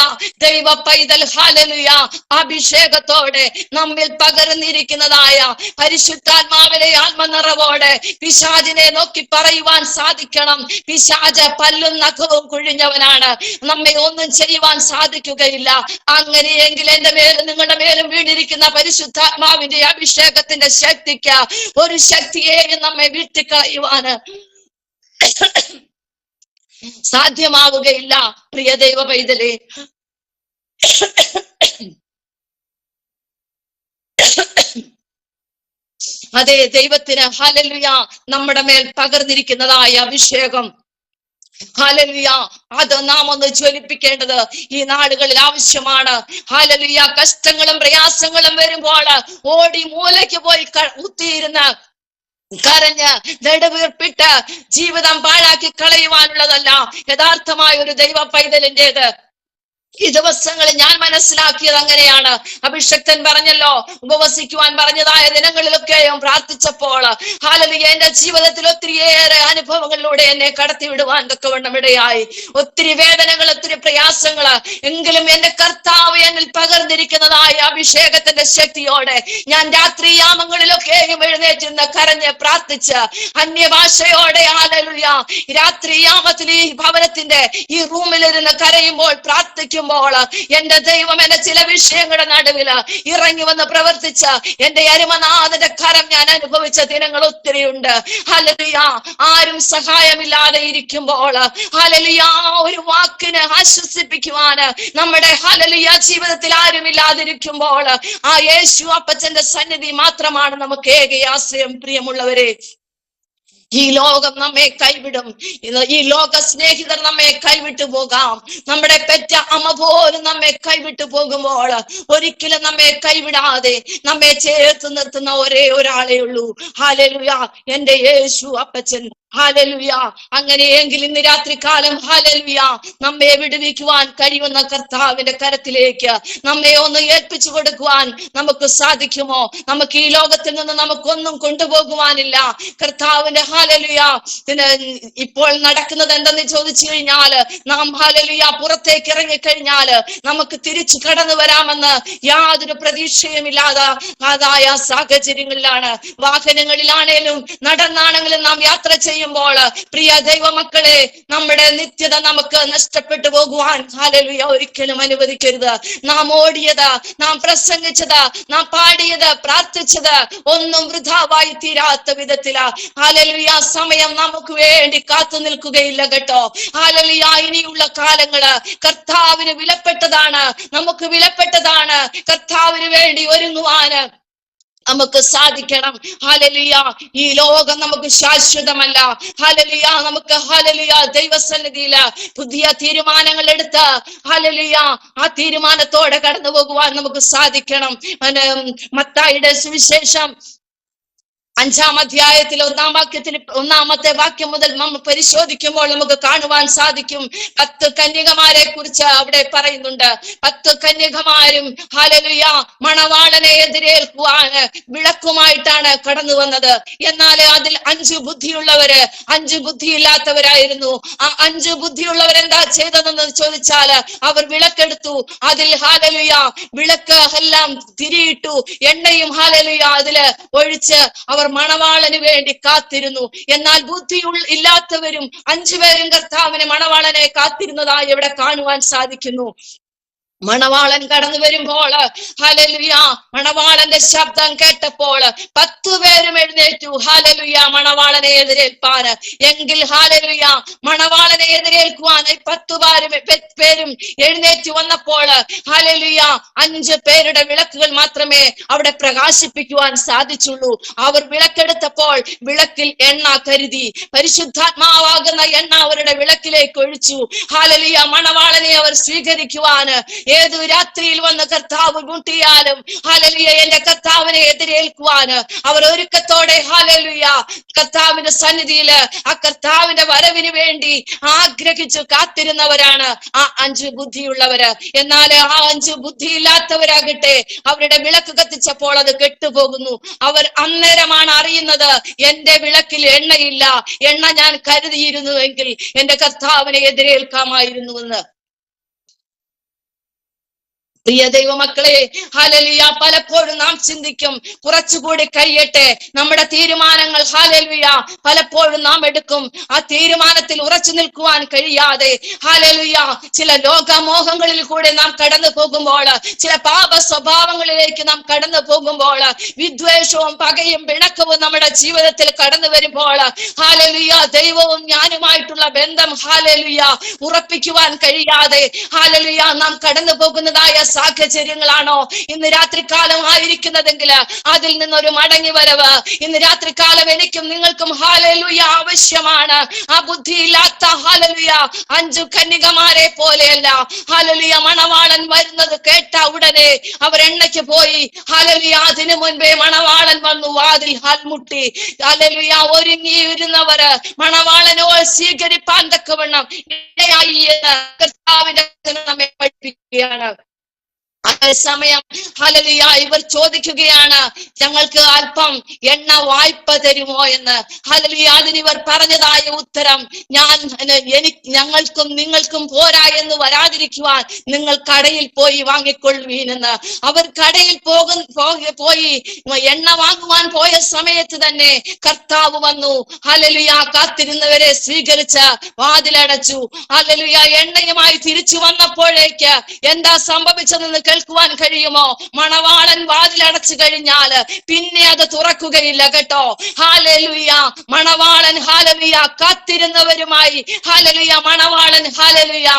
ദൈവ പൈതൽ ഹല്ലേലൂയ അഭിഷേകത്തോടെ നമ്മിൽ പകർന്നിരിക്കുന്നതായ പരിശുദ്ധാത്മാവിലെ ആത്മനിറവോടെ പിശാചിനെ നോക്കി പറയുവാൻ സാധിക്കണം, പിശാച് പല്ലും നഖവും കുഴിഞ്ഞവനാണ്, നമ്മെ ഒന്നും ചെയ്യുവാൻ സാധിക്കുകയില്ല. അങ്ങനെയെങ്കിൽ എന്റെ മേലും നിങ്ങളുടെ മേലും വീണിരിക്കുന്ന പരിശുദ്ധാത്മാവിന്റെ അഭിഷേകത്തിന്റെ ശക്തിക്ക് ഒരു ശക്തിയെയും നമ്മെ വീഴ്ത്തിക്കളയുവാന് സാധ്യമാവുകയില്ല. പ്രിയ ദൈവ പൈതലേ, അതെ ദൈവത്തിന് ഹല്ലേലൂയ നമ്മുടെ മേൽ പകർന്നിരിക്കുന്നതായ അഭിഷേകം ഹല്ലേലൂയ അത് നാം ഒന്ന് ജ്വലിപ്പിക്കേണ്ടത് ഈ നാടുകളിൽ ആവശ്യമാണ്. ഹല്ലേലൂയ. കഷ്ടങ്ങളും പ്രയാസങ്ങളും വരുമ്പോൾ ഓടി മൂലയ്ക്ക് പോയി കുത്തിയിരുന്ന് കരഞ്ഞ് നെടുവീർപ്പിട്ട് ജീവിതം പാഴാക്കി കളയുവാനുള്ളതല്ല യഥാർത്ഥമായ ഒരു ദൈവ പൈതലിൻ്റെത്. ഈ ദിവസങ്ങളിൽ ഞാൻ മനസ്സിലാക്കിയത് അങ്ങനെയാണ്. അഭിഷക്തൻ പറഞ്ഞല്ലോ, ഉപവസിക്കുവാൻ പറഞ്ഞതായ ദിനങ്ങളിലൊക്കെയും പ്രാർത്ഥിച്ചപ്പോൾ ഹല്ലേലൂയ എന്റെ ജീവിതത്തിൽ ഒത്തിരിയേറെ അനുഭവങ്ങളിലൂടെ എന്നെ കടത്തിവിടുവാൻ തക്കവണ്ണം ഇടയായി. ഒത്തിരി വേദനകൾ, ഒത്തിരി പ്രയാസങ്ങള്, എങ്കിലും എന്റെ കർത്താവ് എന്നിൽ പകർന്നിരിക്കുന്നതായ അഭിഷേകത്തിന്റെ ശക്തിയോടെ ഞാൻ രാത്രി യാമങ്ങളിലൊക്കെയും എഴുന്നേറ്റിരുന്ന് കരഞ്ഞ് പ്രാർത്ഥിച്ച് അന്യഭാഷയോടെ ഹല്ലേലൂയ രാത്രി യാമത്തിൽ ഈ ഭവനത്തിന്റെ ഈ റൂമിലിരുന്ന് കരയുമ്പോൾ പ്രാർത്ഥിക്കും എന്റെ ദൈവം എന്റെ ചില വിഷയങ്ങളുടെ നടുവില് ഇറങ്ങി വന്ന് പ്രവർത്തിച്ച എന്റെ അരുമനാഥന്റെ കരം ഞാൻ അനുഭവിച്ച ദിനങ്ങൾ ഒത്തിരിയുണ്ട്. ഹല്ലേലൂയ. ആരും സഹായമില്ലാതെ ഇരിക്കുമ്പോൾ ഹല്ലേലൂയ ഒരു വാക്കിന് ആശ്വസിപ്പിക്കുവാന് നമ്മുടെ ഹല്ലേലൂയ ജീവിതത്തിൽ ആരുമില്ലാതിരിക്കുമ്പോൾ ആ യേശു അപ്പച്ചന്റെ സന്നിധി മാത്രമാണ് നമുക്ക് ഏക ആശ്രയം. പ്രിയമുള്ളവരെ, ഈ ലോകം നമ്മെ കൈവിടും. ഈ ലോക സ്നേഹിതർ നമ്മെ കൈവിട്ടു പോകാം. നമ്മുടെ പെറ്റ അമ്മ പോലും നമ്മെ കൈവിട്ടു പോകുമ്പോൾ ഒരിക്കലും നമ്മെ കൈവിടാതെ നമ്മെ ചേർത്ത് നിർത്തുന്ന ഒരേ ഒരാളേ ഉള്ളൂ. ഹല്ലേലൂയ, എന്റെ യേശു അപ്പച്ചൻ. ഹല്ലേലൂയ. അങ്ങനെയെങ്കിൽ ഇന്ന് രാത്രികാലം ഹല്ലേലൂയ നമ്മെ വിടുവിക്കുവാൻ കഴിയുന്ന കർത്താവിന്റെ കരത്തിലേക്ക് നമ്മെ ഒന്ന് ഏൽപ്പിച്ചു കൊടുക്കുവാൻ നമുക്ക് സാധിക്കുമോ? നമുക്ക് ഈ ലോകത്തിൽ നിന്ന് നമുക്കൊന്നും കൊണ്ടുപോകുവാനില്ല. കർത്താവിന്റെ ഹല്ലേലൂയ ഇപ്പോൾ നടക്കുന്നത് എന്തെന്ന് ചോദിച്ചു കഴിഞ്ഞാൽ, നാം ഹല്ലേലൂയ പുറത്തേക്ക് ഇറങ്ങിക്കഴിഞ്ഞാൽ നമുക്ക് തിരിച്ചു കടന്നു വരാമെന്ന് യാതൊരു പ്രതീക്ഷയുമില്ലാതെ അതായ സാഹചര്യങ്ങളിലാണ്. വാഹനങ്ങളിലാണേലും നടന്നാണെങ്കിലും നാം യാത്ര ചെയ്യുമ്പോൾ പ്രിയ ദൈവമക്കളെ, നമ്മുടെ നിത്യത നമുക്ക് നഷ്ടപ്പെട്ടു പോകുവാൻ ഹല്ലേലൂയ ഒരിക്കലും അനുവദിക്കരുത്. നാം ഓടിയത്, നാം പ്രസംഗിച്ചത്, നാം പാടിയത്, പ്രാർത്ഥിച്ചത് ഒന്നും വൃഥാവായി തീരാത്ത വിധത്തില് ഹല്ലേലൂയ സമയം നമുക്ക് വേണ്ടി കാത്തു നിൽക്കുകയില്ല കേട്ടോ. ഹല്ലേലൂയ ഇനിയുള്ള കാലങ്ങള് കർത്താവിന് വിലപ്പെട്ടതാണ്, നമുക്ക് വിലപ്പെട്ടതാണ്. കർത്താവിന് വേണ്ടി ഒരുങ്ങുവാന് നമുക്ക് സാധിക്കണം. ഹല്ലേലൂയ ഈ ലോകം നമുക്ക് ശാശ്വതമല്ല. ഹല്ലേലൂയ നമുക്ക് ഹല്ലേലൂയ ദൈവസന്നിധിയില് പുതിയ തീരുമാനങ്ങൾ എടുത്ത് ഹല്ലേലൂയ ആ തീരുമാനത്തോടെ കടന്നു പോകുവാൻ നമുക്ക് സാധിക്കണം. മത്തായിയുടെ സുവിശേഷം 5-ാം അധ്യായത്തിൽ 1-ാം വാക്യത്തിൽ 1-ാമത്തെ വാക്യം മുതൽ നമ്മൾ പരിശോധിക്കുമ്പോൾ നമുക്ക് കാണുവാൻ സാധിക്കും 10 കന്യകമാരെ കുറിച്ച് അവിടെ പറയുന്നുണ്ട്. 10 കന്യകമാരും ഹല്ലേലൂയ മണവാളനെ എതിരേൽക്കുവാന് വിളക്കുമായിട്ടാണ് കടന്നു വന്നത്. എന്നാൽ അതിൽ 5 ബുദ്ധിയുള്ളവര് 5 ബുദ്ധിയില്ലാത്തവരായിരുന്നു. ആ 5 ബുദ്ധിയുള്ളവരെന്താ ചെയ്തതെന്ന് ചോദിച്ചാൽ, അവർ വിളക്കെടുത്തു, അതിൽ ഹല്ലേലൂയ വിളക്ക് എല്ലാം തിരിയിട്ടു, എണ്ണയും ഹല്ലേലൂയ അതില് ഒഴിച്ച് അവർ മണവാളന് വേണ്ടി കാത്തിരുന്നു. എന്നാൽ ബുദ്ധി ഇല്ലാത്തവരും 5 പേരും കർത്താവിന് മണവാളനെ കാത്തിരുന്നതായി ഇവിടെ കാണുവാൻ സാധിക്കുന്നു. മണവാളൻ കടന്നു വരുമ്പോൾ ഹല്ലേലൂയ മണവാളന്റെ ശബ്ദം കേട്ടപ്പോൾ 10 പേരും എഴുന്നേറ്റു ഹല്ലേലൂയ മണവാളനെ എതിരേൽപ്പാന്. എങ്കിൽ ഹല്ലേലൂയ മണവാളനെ എതിരേൽക്കുവാൻ 10 പേരും എഴുന്നേറ്റ് വന്നപ്പോൾ ഹല്ലേലൂയ 5 പേരുടെ വിളക്കുകൾ മാത്രമേ അവിടെ പ്രകാശിപ്പിക്കുവാൻ സാധിച്ചുള്ളൂ. അവർ വിളക്കെടുത്തപ്പോൾ വിളക്കിൽ എണ്ണ കരുതി, പരിശുദ്ധാത്മാവാകുന്ന എണ്ണ അവരുടെ വിളക്കിലേക്ക് ഒഴിച്ചു. ഹല്ലേലൂയ മണവാളനെ അവർ സ്വീകരിക്കുവാന് ഏതു രാത്രിയിൽ വന്ന് കർത്താവ് മുട്ടിയാലും ഹല്ലേലൂയ എന്റെ കർത്താവിനെ എതിരേൽക്കുവാന് അവർ ഒരുക്കത്തോടെ ഹല്ലേലൂയ കർത്താവിന്റെ സന്നിധിയില് ആ കർത്താവിന്റെ വരവിന് വേണ്ടി ആഗ്രഹിച്ചു കാത്തിരുന്നവരാണ് ആ 5 ബുദ്ധിയുള്ളവര്. എന്നാൽ ആ 5 ബുദ്ധിയില്ലാത്തവരാകട്ടെ അവരുടെ വിളക്ക് കത്തിച്ചപ്പോൾ അത് കെട്ടുപോകുന്നു. അവർ അന്നേരമാണ് അറിയുന്നത്, എന്റെ വിളക്കിൽ എണ്ണയില്ല, എണ്ണ ഞാൻ കരുതിയിരുന്നുവെങ്കിൽ എന്റെ കർത്താവിനെ എതിരേൽക്കാമായിരുന്നുവെന്ന്. പ്രിയ ദൈവമക്കളെ ഹല്ലേലൂയ പലപ്പോഴും നാം ചിന്തിക്കും, കുറച്ചുകൂടി കഴിയട്ടെ, നമ്മുടെ തീരുമാനങ്ങൾ ഹല്ലേലൂയ പലപ്പോഴും നാം എടുക്കും. ആ തീരുമാനത്തിൽ ഉറച്ചു നിൽക്കുവാൻ കഴിയാതെ ഹല്ലേലൂയ ചില ലോകമോഹങ്ങളിൽ കൂടെ നാം കടന്നു പോകുമ്പോൾ, ചില പാപ സ്വഭാവങ്ങളിലേക്ക് നാം കടന്നു പോകുമ്പോൾ, വിദ്വേഷവും പകയും പിണക്കവും നമ്മുടെ ജീവിതത്തിൽ കടന്നു വരുമ്പോൾ ഹല്ലേലൂയ ദൈവവും ഞാനുമായിട്ടുള്ള ബന്ധം ഹല്ലേലൂയ ഉറപ്പിക്കുവാൻ കഴിയാതെ ഹല്ലേലൂയ നാം കടന്നു പോകുന്നതായ സാഹചര്യങ്ങളാണോ ഇന്ന് രാത്രികാലം ആയിരിക്കുന്നതെങ്കിൽ അതിൽ നിന്നൊരു മടങ്ങി വരവ് ഇന്ന് രാത്രികാലം എനിക്കും നിങ്ങൾക്കും ഹല്ലേലൂയ ആവശ്യമാണ്. ആ ബുദ്ധിയില്ലാത്ത ഹല്ലേലൂയ 5 കന്യകമാരെ പോലെയല്ല. ഹല്ലേലൂയ മണവാളൻ വരുന്നത് കേട്ട ഉടനെ അവർ എണ്ണയ്ക്ക് പോയി. ഹല്ലേലൂയ അതിനു മുൻപേ മണവാളൻ വന്നു, വാതിൽ മുട്ടി. ഹല്ലേലൂയ ഒരുങ്ങിയിരുന്നവര് മണവാളനോ സ്വീകരിപ്പാൻ തക്കവണ്ണം ഇടയായി എന്ന് കർത്താവിന്റെ നമ്മെ പഠിപ്പിക്കുകയാണ്. അതേസമയം ഹല്ലേലൂയ ഇവർ ചോദിക്കുകയാണ്, ഞങ്ങൾക്ക് അല്പം എണ്ണ വായ്പ തരുമോ എന്ന്. ഹല്ലേലൂയ അതിനിവർ പറഞ്ഞതായ ഉത്തരം, ഞങ്ങൾക്കും നിങ്ങൾക്കും പോരാ എന്ന് വരാതിരിക്കുവാൻ നിങ്ങൾ കടയിൽ പോയി വാങ്ങിക്കൊള്ളുവീനെന്ന്. അവർ കടയിൽ പോയി എണ്ണ വാങ്ങുവാൻ പോയ സമയത്ത് തന്നെ കർത്താവ് വന്നു. ഹല്ലേലൂയ കാത്തിരുന്നവരെ സ്വീകരിച്ച് വാതിലടച്ചു. ഹല്ലേലൂയ എണ്ണയുമായി തിരിച്ചു വന്നപ്പോഴേക്ക് എന്താ സംഭവിച്ചതെന്ന് കേൾക്കുവാൻ കഴിയുമോ? മണവാളൻ വാതിലടച്ചു കഴിഞ്ഞാൽ പിന്നെ അത് തുറക്കുകയില്ല കേട്ടോ. ഹല്ലേലൂയ. മണവാളൻ ഹല്ലേലൂയ കാത്തിരുന്നവരുമായി ഹല്ലേലൂയ മണവാളൻ ഹല്ലേലൂയ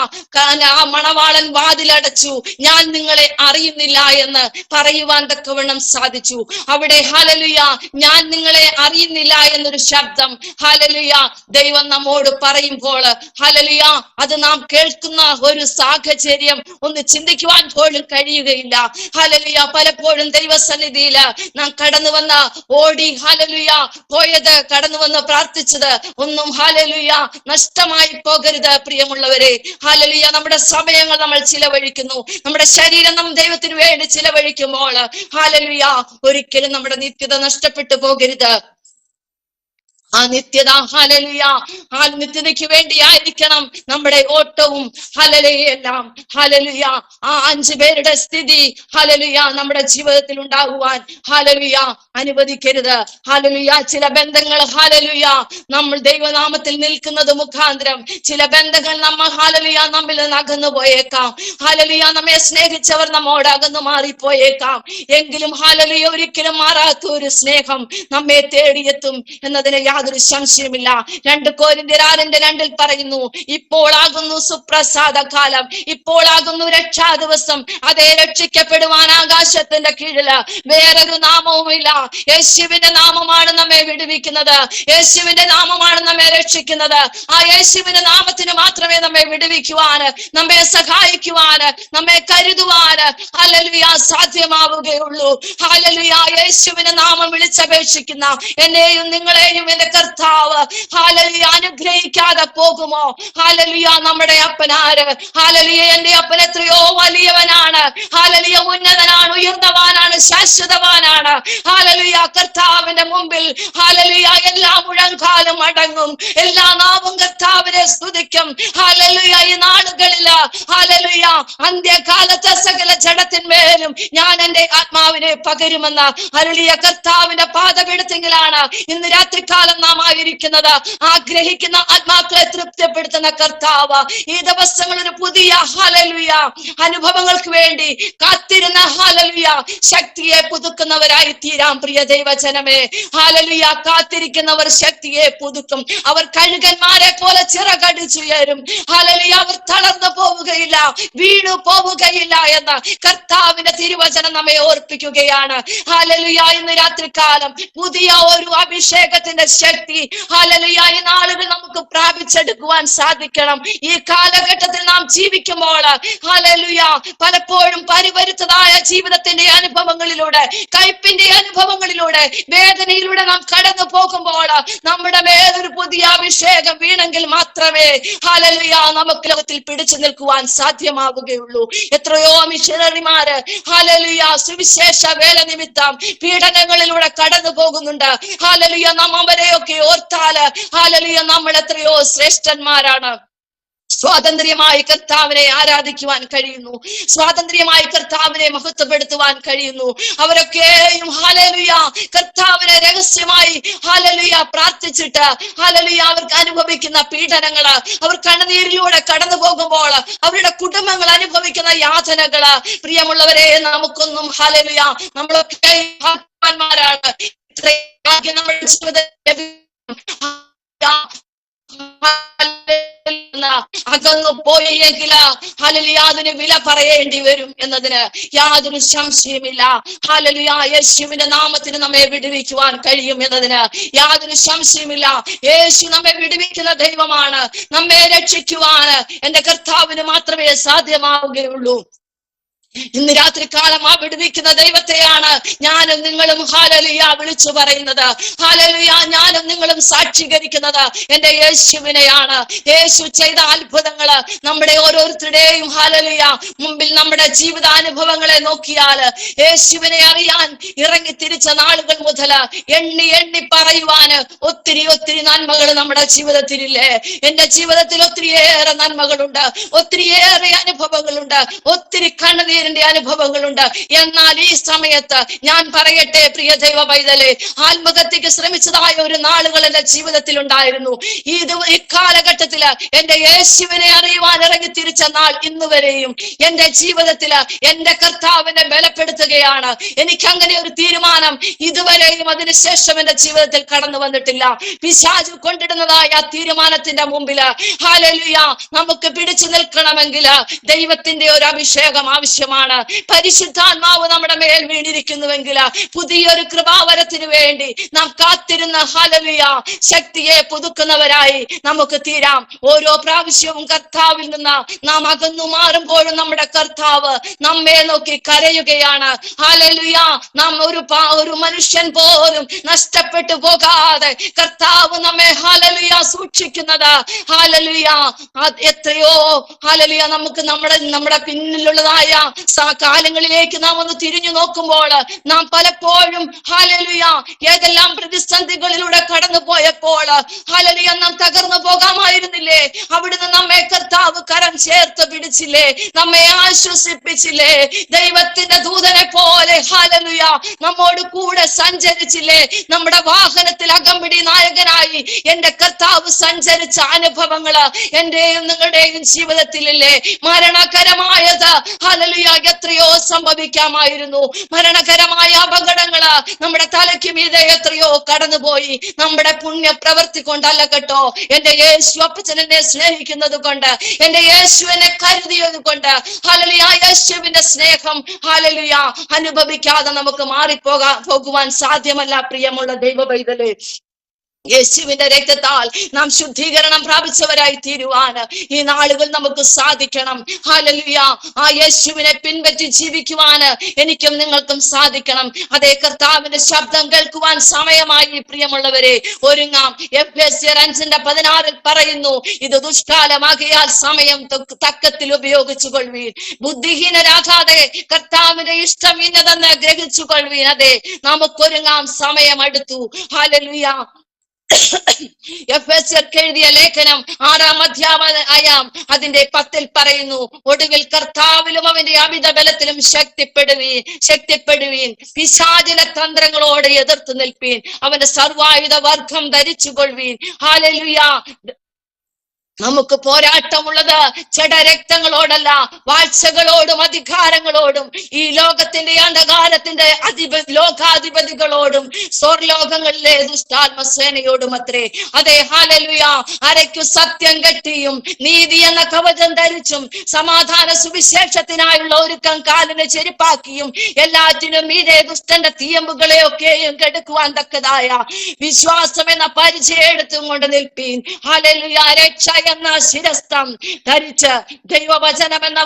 ആ മണവാളൻ വാതിലടച്ചു. ഞാൻ നിങ്ങളെ അറിയുന്നില്ല എന്ന് പറയുവാൻ തക്കവണ്ണം സാധിച്ചു. അവിടെ ഹല്ലേലൂയ ഞാൻ നിങ്ങളെ അറിയുന്നില്ല എന്നൊരു ശബ്ദം ഹല്ലേലൂയ ദൈവം നമ്മോട് പറയുമ്പോൾ ഹല്ലേലൂയ അത് നാം കേൾക്കുന്ന ഒരു സാഹചര്യം ഒന്ന് ചിന്തിക്കുവാൻ പോലും കഴിയുകയില്ല. ഹല്ലേലൂയ പലപ്പോഴും ദൈവസന്നിധിയിൽ നാം കടന്നു വന്ന ഓടി ഹല്ലേലൂയ പോയത്, കടന്നു വന്ന് പ്രാർത്ഥിച്ചത് ഒന്നും ഹല്ലേലൂയ നഷ്ടമായി പോകരുത് പ്രിയമുള്ളവരെ. ഹല്ലേലൂയ നമ്മുടെ സമയങ്ങൾ നമ്മൾ ചിലവഴിക്കുന്നു, നമ്മുടെ ശരീരം നാം ദൈവത്തിന് വേണ്ടി ചിലവഴിക്കുമ്പോൾ ഹല്ലേലൂയ ഒരിക്കലും നമ്മുടെ നിത്യത നഷ്ടപ്പെട്ടു പോകരുത്. ആ നിത്യത ഹല്ലേലൂയ ആ നിത്യതയ്ക്ക് വേണ്ടിയായിരിക്കണം നമ്മുടെ ഓട്ടവും ഹല്ലേലൂയെല്ലാം. ഹല്ലേലൂയ ആ 5 പേരുടെ സ്ഥിതി ഹല്ലേലൂയ നമ്മുടെ ജീവിതത്തിൽ ഉണ്ടാകുവാൻ ഹല്ലേലൂയ അനുവദിക്കരുത്. ഹല്ലേലൂയ ചില ബന്ധങ്ങൾ ഹല്ലേലൂയ നമ്മൾ ദൈവനാമത്തിൽ നിൽക്കുന്നത് മുഖാന്തരം ചില ബന്ധങ്ങൾ നമ്മൾ ഹല്ലേലൂയ നമ്മിൽ നിന്ന് അകന്നു പോയേക്കാം. ഹല്ലേലൂയ നമ്മെ സ്നേഹിച്ചവർ നമ്മോട് അകന്നു മാറിപ്പോയേക്കാം. എങ്കിലും ഹല്ലേലൂയ ഒരിക്കലും മാറാത്ത ഒരു സ്നേഹം നമ്മെ തേടിയെത്തും എന്നതിന് യാതൊരു സംശയമില്ല. 2 കൊരിന്ത്യർ 6:2 പറയുന്നു, ഇപ്പോളാകുന്നു സുപ്രസാദ കാലം, ഇപ്പോളാകുന്നു രക്ഷാ ദിവസം. അതേ രക്ഷിക്കപ്പെടുവാൻ ആകാശത്തിന്റെ കീഴില് വേറൊരു നാമവുമില്ല. യേശുവിന്റെ നാമമാണ് നമ്മെ വിടുവിക്കുന്നത്, യേശുവിന്റെ നാമമാണ് നമ്മെ രക്ഷിക്കുന്നത്. ആ യേശുവിന്റെ നാമത്തിന് മാത്രമേ നമ്മെ വിടുവിക്കുവാന്, നമ്മെ സഹായിക്കുവാന്, നമ്മെ കരുതുവാന് ഹല്ലേലൂയ സാധ്യമാവുകയുള്ളൂ. ഹല്ലേലൂയ യേശുവിന്റെ നാമം വിളിച്ചപേക്ഷിക്കുന്ന എന്നെയും നിങ്ങളെയും എന്റെ കർത്താവ് ഹല്ലേലൂയ അനുഗ്രഹിക്കാതെ പോകുമോ? ഹല്ലേലൂയ നമ്മുടെ അപ്പനാര്? ഹല്ലേലൂയ എന്റെ അപ്പൻ എത്രയോ വലിയവനാണ്, ഹല്ലേലൂയ ഉന്നതനാണ്, ഉയർന്നവാനാണ്, ശാശ്വതവാനാണ്. ഹല്ലേലൂയ കർത്താവിന്റെ മുമ്പിൽ ഹല്ലേലൂയ എല്ലാ മുഴങ്കാലും അടങ്ങും, എല്ലാ നാവും കർത്താവിനെ സ്തുതിക്കും. ഹല്ലേലൂയ ഈ നാളുകളില് ഹല്ലേലൂയ അന്ത്യകാലത്തെ സകല ജഡത്തിന്മേലും ഞാൻ എന്റെ ആത്മാവിനെ പകരുമെന്ന് ഹല്ലേലൂയ കർത്താവിന്റെ പാദപീഠത്തിലാണ് ഇന്ന് രാത്രികാലം നാം ആയിരിക്കുന്നത്. ആഗ്രഹിക്കുന്ന ആത്മാക്കളെ തൃപ്തിപ്പെടുത്തുന്ന കർത്താവ് ഈ ദിവസങ്ങൾ ഒരു പുതിയ ഹല്ലേലൂയ അനുഭവങ്ങൾക്ക് വേണ്ടി കാത്തിരുന്ന ഹല്ലേലൂയ ശക്തിയെ പുതുക്കുന്നവരായി തീരാം. പ്രിയ ദൈവജനമേ, ഹല്ലേലൂയ കാത്തിരിക്കുന്നവർ ശക്തിയെ പുതുക്കും. അവർ കഴുകന്മാരെ പോലെ ചിറകടിച്ചുയരും. ഹല്ലേലൂയ അവർ തളർന്നു പോവുകയില്ല, വീണു പോവുകയില്ല എന്ന് കർത്താവിന്റെ തിരുവചനം നമ്മെ ഓർപ്പിക്കുകയാണ്. ഹല്ലേലൂയ ഇന്ന് രാത്രികാലം പുതിയ ഒരു അഭിഷേകത്തിന്റെ ശക്തി ഹല്ലേലൂയ ഈ നാളുകൾ നമുക്ക് പ്രാപിച്ചെടുക്കുവാൻ സാധിക്കണം. ഈ കാലഘട്ടത്തിൽ നാം ജീവിക്കുമ്പോൾ ഹല്ലേലൂയ പലപ്പോഴും പരിവരുത്തതായ ജീവിതത്തിന്റെ അനുഭവങ്ങളിലൂടെ, കയ്പിന്റെ അനുഭവങ്ങളിലൂടെ, വേദനയിലൂടെ നാം കടന്നു പോകുമ്പോൾ നമ്മുടെ മേലൊരു പുതിയ അഭിഷേകം വീണെങ്കിൽ മാത്രമേ ഹല്ലേലൂയ നമുക്ക് ലോകത്തിൽ പിടിച്ചു നിൽക്കുവാൻ സാധ്യമാവുകയുള്ളൂ. എത്രയോ മിഷനറിമാര് ഹല്ലേലൂയ സുവിശേഷ വേല നിമിത്തം പീഡനങ്ങളിലൂടെ കടന്നു പോകുന്നുണ്ട്. ഹല്ലേലൂയ നാം അവരെയൊക്കെ ഓർത്താല് ഹല്ലേലൂയ നമ്മൾ എത്രയോ ശ്രേഷ്ഠന്മാരാണ്. സ്വാതന്ത്ര്യമായി കർത്താവിനെ ആരാധിക്കുവാൻ കഴിയുന്നു, സ്വാതന്ത്ര്യമായി കർത്താവിനെ മഹത്വപ്പെടുത്തുവാൻ കഴിയുന്നു. അവരൊക്കെയും ഹല്ലേലൂയ കർത്താവിനെ രഹസ്യമായി ഹല്ലേലൂയ പ്രാർത്ഥിച്ചിട്ട് ഹല്ലേലൂയ അവർക്ക് അനുഭവിക്കുന്ന പീഡനങ്ങള്, അവർ കണ്ണുനീരിലൂടെ കടന്നു പോകുമ്പോൾ അവരുടെ കുടുംബങ്ങൾ അനുഭവിക്കുന്ന യാതനകള്, പ്രിയമുള്ളവരെ നമുക്കൊന്നും ഹല്ലേലൂയ നമ്മളൊക്കെ ഭാഗ്യവാന്മാരാണ്. നമ്മുടെ ജീവിതത്തിൽ അകന്നു പോയെങ്കിൽ ഹല്ലേലൂയ അതിന് വില പറയേണ്ടി വരും എന്നതിന് യാതൊരു സംശയമില്ല. ഹല്ലേലൂയ യേശുവിന്റെ നാമത്തിന് നമ്മെ വിടുവിക്കുവാൻ കഴിയും എന്നതിന് യാതൊരു സംശയമില്ല. യേശു നമ്മെ വിടുവിക്കുന്ന ദൈവമാണ്. നമ്മെ രക്ഷിക്കുവാൻ എന്റെ കർത്താവിന് മാത്രമേ സാധ്യമാവുകയുള്ളൂ. ഇന്ന് രാത്രികാലം ആ വിടുവിക്കുന്ന ദൈവത്തെയാണ് ഞാനും നിങ്ങളും ഹല്ലേലൂയ വിളിച്ചു പറയുന്നത്. ഹല്ലേലൂയ ഞാനും നിങ്ങളും സാക്ഷീകരിക്കുന്നത് എന്റെ യേശുവിനെയാണ്. യേശു ചെയ്ത അത്ഭുതങ്ങള് നമ്മുടെ ഓരോരുത്തരുടെയും ഹല്ലേലൂയ മുമ്പിൽ നമ്മുടെ ജീവിതാനുഭവങ്ങളെ നോക്കിയാൽ യേശുവിനെ അറിയാൻ ഇറങ്ങി തിരിച്ച നാളുകൾ മുതൽ എണ്ണി എണ്ണി പറയുവാന് ഒത്തിരി ഒത്തിരി നന്മകൾ നമ്മുടെ ജീവിതത്തിലില്ലേ? എന്റെ ജീവിതത്തിൽ ഒത്തിരിയേറെ നന്മകളുണ്ട്, ഒത്തിരിയേറെ അനുഭവങ്ങളുണ്ട്, ഒത്തിരി കണ്ണുനീർ കണ്ണുനീരിന്റെ അനുഭവങ്ങളുണ്ട്. എന്നാൽ ഈ സമയത്ത് ഞാൻ പറയട്ടെ പ്രിയ ദൈവ പൈതലേ, ആത്മഹത്യക്ക് ശ്രമിച്ചതായ ഒരു നാളുകൾ എന്റെ ജീവിതത്തിൽ ഉണ്ടായിരുന്നു. ഈ കാലഘട്ടത്തില് എന്റെ യേശുവിനെ അറിയുവാൻ ഇറങ്ങി തിരിച്ച നാൾ ഇന്ന് വരെയും എന്റെ ജീവിതത്തില് എന്റെ കർത്താവിനെ ബലപ്പെടുത്തുകയാണ്. എനിക്ക് അങ്ങനെ ഒരു തീരുമാനം ഇതുവരെയും അതിനുശേഷം എന്റെ ജീവിതത്തിൽ കടന്നു വന്നിട്ടില്ല. പിശാച് കൊണ്ടിടുന്നതായ ആ തീരുമാനത്തിന്റെ മുമ്പില് ഹല്ലേലൂയ നമുക്ക് പിടിച്ചു നിൽക്കണമെങ്കിൽ ദൈവത്തിന്റെ ഒരു അഭിഷേകം ആവശ്യമാണ്. പരിശുദ്ധാത്മാവ് നമ്മുടെ മേൽ വീണിരിക്കുന്നുവെങ്കിൽ പുതിയൊരു കൃപാവരത്തിന് വേണ്ടി നാം കാത്തിരുന്ന ഹല്ലേലൂയ ശക്തിയെ പുതുക്കുന്നവരായി നമുക്ക് തീരാം. ഓരോ പ്രാവശ്യവും കർത്താവിൽ നിന്ന് നാം അകന്നു മാറുമ്പോഴും നമ്മുടെ കർത്താവ് നമ്മെ നോക്കി കരയുകയാണ്. ഹല്ലേലൂയ നാം ഒരു മനുഷ്യൻ പോലും നഷ്ടപ്പെട്ടു പോകാതെ കർത്താവ് നമ്മെ ഹല്ലേലൂയ സൂക്ഷിക്കുന്നത്. ഹല്ലേലൂയ എത്രയോ ഹല്ലേലൂയ നമുക്ക് നമ്മുടെ പിന്നിലുള്ളതായ കാലങ്ങളിലേക്ക് നാം ഒന്ന് തിരിഞ്ഞു നോക്കുമ്പോൾ നാം പലപ്പോഴും ഹല്ലേലൂയ ഏതെല്ലാം പ്രതിസന്ധികളിലൂടെ കടന്നു പോയപ്പോൾ ഹല്ലേലൂയ നാം തകർന്നു പോകാമായിരുന്നില്ലേ? അവിടുന്ന് നമ്മെ കർത്താവ് കരം ചേർത്ത് പിടിച്ചില്ലേ? നമ്മെ ആശ്വസിപ്പിച്ചില്ലേ? ദൈവത്തിന്റെ ദൂതനെ പോലെ ഹല്ലേലൂയ നമ്മോട് കൂടെ സഞ്ചരിച്ചില്ലേ? നമ്മുടെ വാഹനത്തിൽ അകമ്പടി നായകനായി എന്റെ കർത്താവ് സഞ്ചരിച്ച അനുഭവങ്ങള് എന്റെയും നിങ്ങളുടെയും ജീവിതത്തിലില്ലേ? മരണകരമായത് ഹല്ലേലൂയ എത്രയോ സംഭവിക്കാമായിരുന്നു. മരണകരമായ അപകടങ്ങള് നമ്മുടെ തലയ്ക്ക് മീതെ എത്രയോ കടന്നുപോയി. നമ്മുടെ പുണ്യപ്രവൃത്തി കൊണ്ടല്ല കേട്ടോ, എന്റെ യേശു അപ്പച്ചൻ എന്നെ സ്നേഹിക്കുന്നത് കൊണ്ട്, എന്റെ യേശു എന്നെ കരുതിയത് കൊണ്ട് ഹല്ലേലൂയ യേശുവിന്റെ സ്നേഹം ഹല്ലേലൂയ അനുഭവിക്കാതെ നമുക്ക് പോകുവാൻ സാധ്യമല്ല. പ്രിയമുള്ള ദൈവ പൈതലേ, യേശുവിന്റെ രക്തത്താൽ നാം ശുദ്ധീകരണം പ്രാപിച്ചവരായി തീരുവാൻ ഈ നാളുകൾ നമുക്ക് സാധിക്കണം. ഹല്ലേലൂയ ആ യേശുവിനെ പിൻപറ്റി ജീവിക്കുവാൻ എനിക്കും നിങ്ങൾക്കും സാധിക്കണം. അതേ കർത്താവിന്റെ ശബ്ദം കേൾക്കുവാൻ സമയമായി. പ്രിയമുള്ളവരെ, ഒരുങ്ങാം. എഫേസ്യർ 5:16 പറയുന്നു, ഇത് ദുഷ്കാലമാകിയാൽ സമയം തക്കത്തിൽ ഉപയോഗിച്ചു കൊള്ളുവീൻ. ബുദ്ധിഹീനരാകാതെ കർത്താവിന്റെ ഇഷ്ടം ഇന്നതെന്ന് ഗ്രഹിച്ചു കൊള്ളുവീൻ. അതെ, നമുക്കൊരുങ്ങാം. സമയം അടുത്തു. ഹല്ലേലൂയ. എഫേസ്യർക്ക് എഴുതിയ ലേഖനം 6-ാം അധ്യായം അതിന്റെ 10 പറയുന്നു, ഒടുവിൽ കർത്താവിലും അവന്റെ അമിത ബലത്തിലും ശക്തിപ്പെടുവീൻ. പിശാചിന്റെ തന്ത്രങ്ങളോട് എതിർത്ത് നിൽപ്പീൻ. അവന്റെ സർവായുധ വർഗം ധരിച്ചുകൊള്ളുവീൻ. ഹല്ലേലൂയ. നമുക്ക് പോരാട്ടമുള്ളത് ജഡരക്തങ്ങളോടല്ല, വാഴ്ചകളോടും അധികാരങ്ങളോടും ഈ ലോകത്തിന്റെ അന്ധകാരത്തിന്റെ ലോകാധിപതികളോടും സ്വർലോകങ്ങളിലെ ദുഷ്ടാത്മസേനയോടും അത്രേ. അതെ ഹല്ലേലൂയ. അരയ്ക്കു സത്യം കെട്ടിയും നീതി എന്ന കവചം ധരിച്ചും സമാധാന സുവിശേഷത്തിനായുള്ള ഒരുക്കം കാലിന് ചെരുപ്പാക്കിയും എല്ലാറ്റിനും മീതെ ദുഷ്ടന്റെ തീയമ്പുകളെയൊക്കെയും കെടുക്കുവാൻ തക്കതായ വിശ്വാസം എന്ന പരിചയം എടുത്തും കൊണ്ട് നിൽപ്പീൻ. ഹല്ലേലൂയ. രക്ഷ എന്ന ശിരസ്ത്രം ധരിച്ച് ദൈവവചനം എന്ന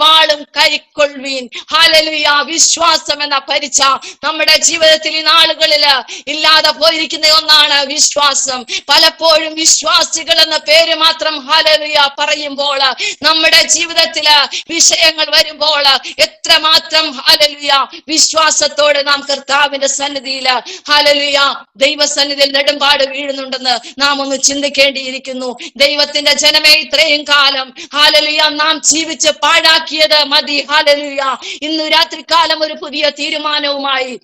വാളും കൈക്കൊള്ളുവീൻ. ഹല്ലേലൂയ. വിശ്വാസം എന്ന പരിച നമ്മുടെ ജീവിതത്തിൽ ഈ നാളുകളില് ഇല്ലാതെ പോയിരിക്കുന്ന ഒന്നാണ് വിശ്വാസം. പലപ്പോഴും വിശ്വാസികൾ എന്ന പേര് മാത്രം ഹല്ലേലൂയ പറയുമ്പോൾ നമ്മുടെ ജീവിതത്തില് വിഷയങ്ങൾ വരുമ്പോൾ എത്രമാത്രം ഹല്ലേലൂയ വിശ്വാസത്തോടെ നാം കർത്താവിന്റെ സന്നിധിയില് ഹല്ലേലൂയ ദൈവസന്നിധിയിൽ നെടുമ്പാട് വീഴുന്നുണ്ടെന്ന് നാം ഒന്ന് ചിന്തിക്കേണ്ടിയിരിക്കുന്നു. ദൈവത്തിന്റെ ജനമേ, ഇത്രയും കാലം ഹല്ലേലൂയ നാം ജീവിച്ച് പാഴാക്കിയത് മതി. ഹല്ലേലൂയ. ഇന്ന് രാത്രികാലം ഒരു പുതിയ തീരുമാനവുമായി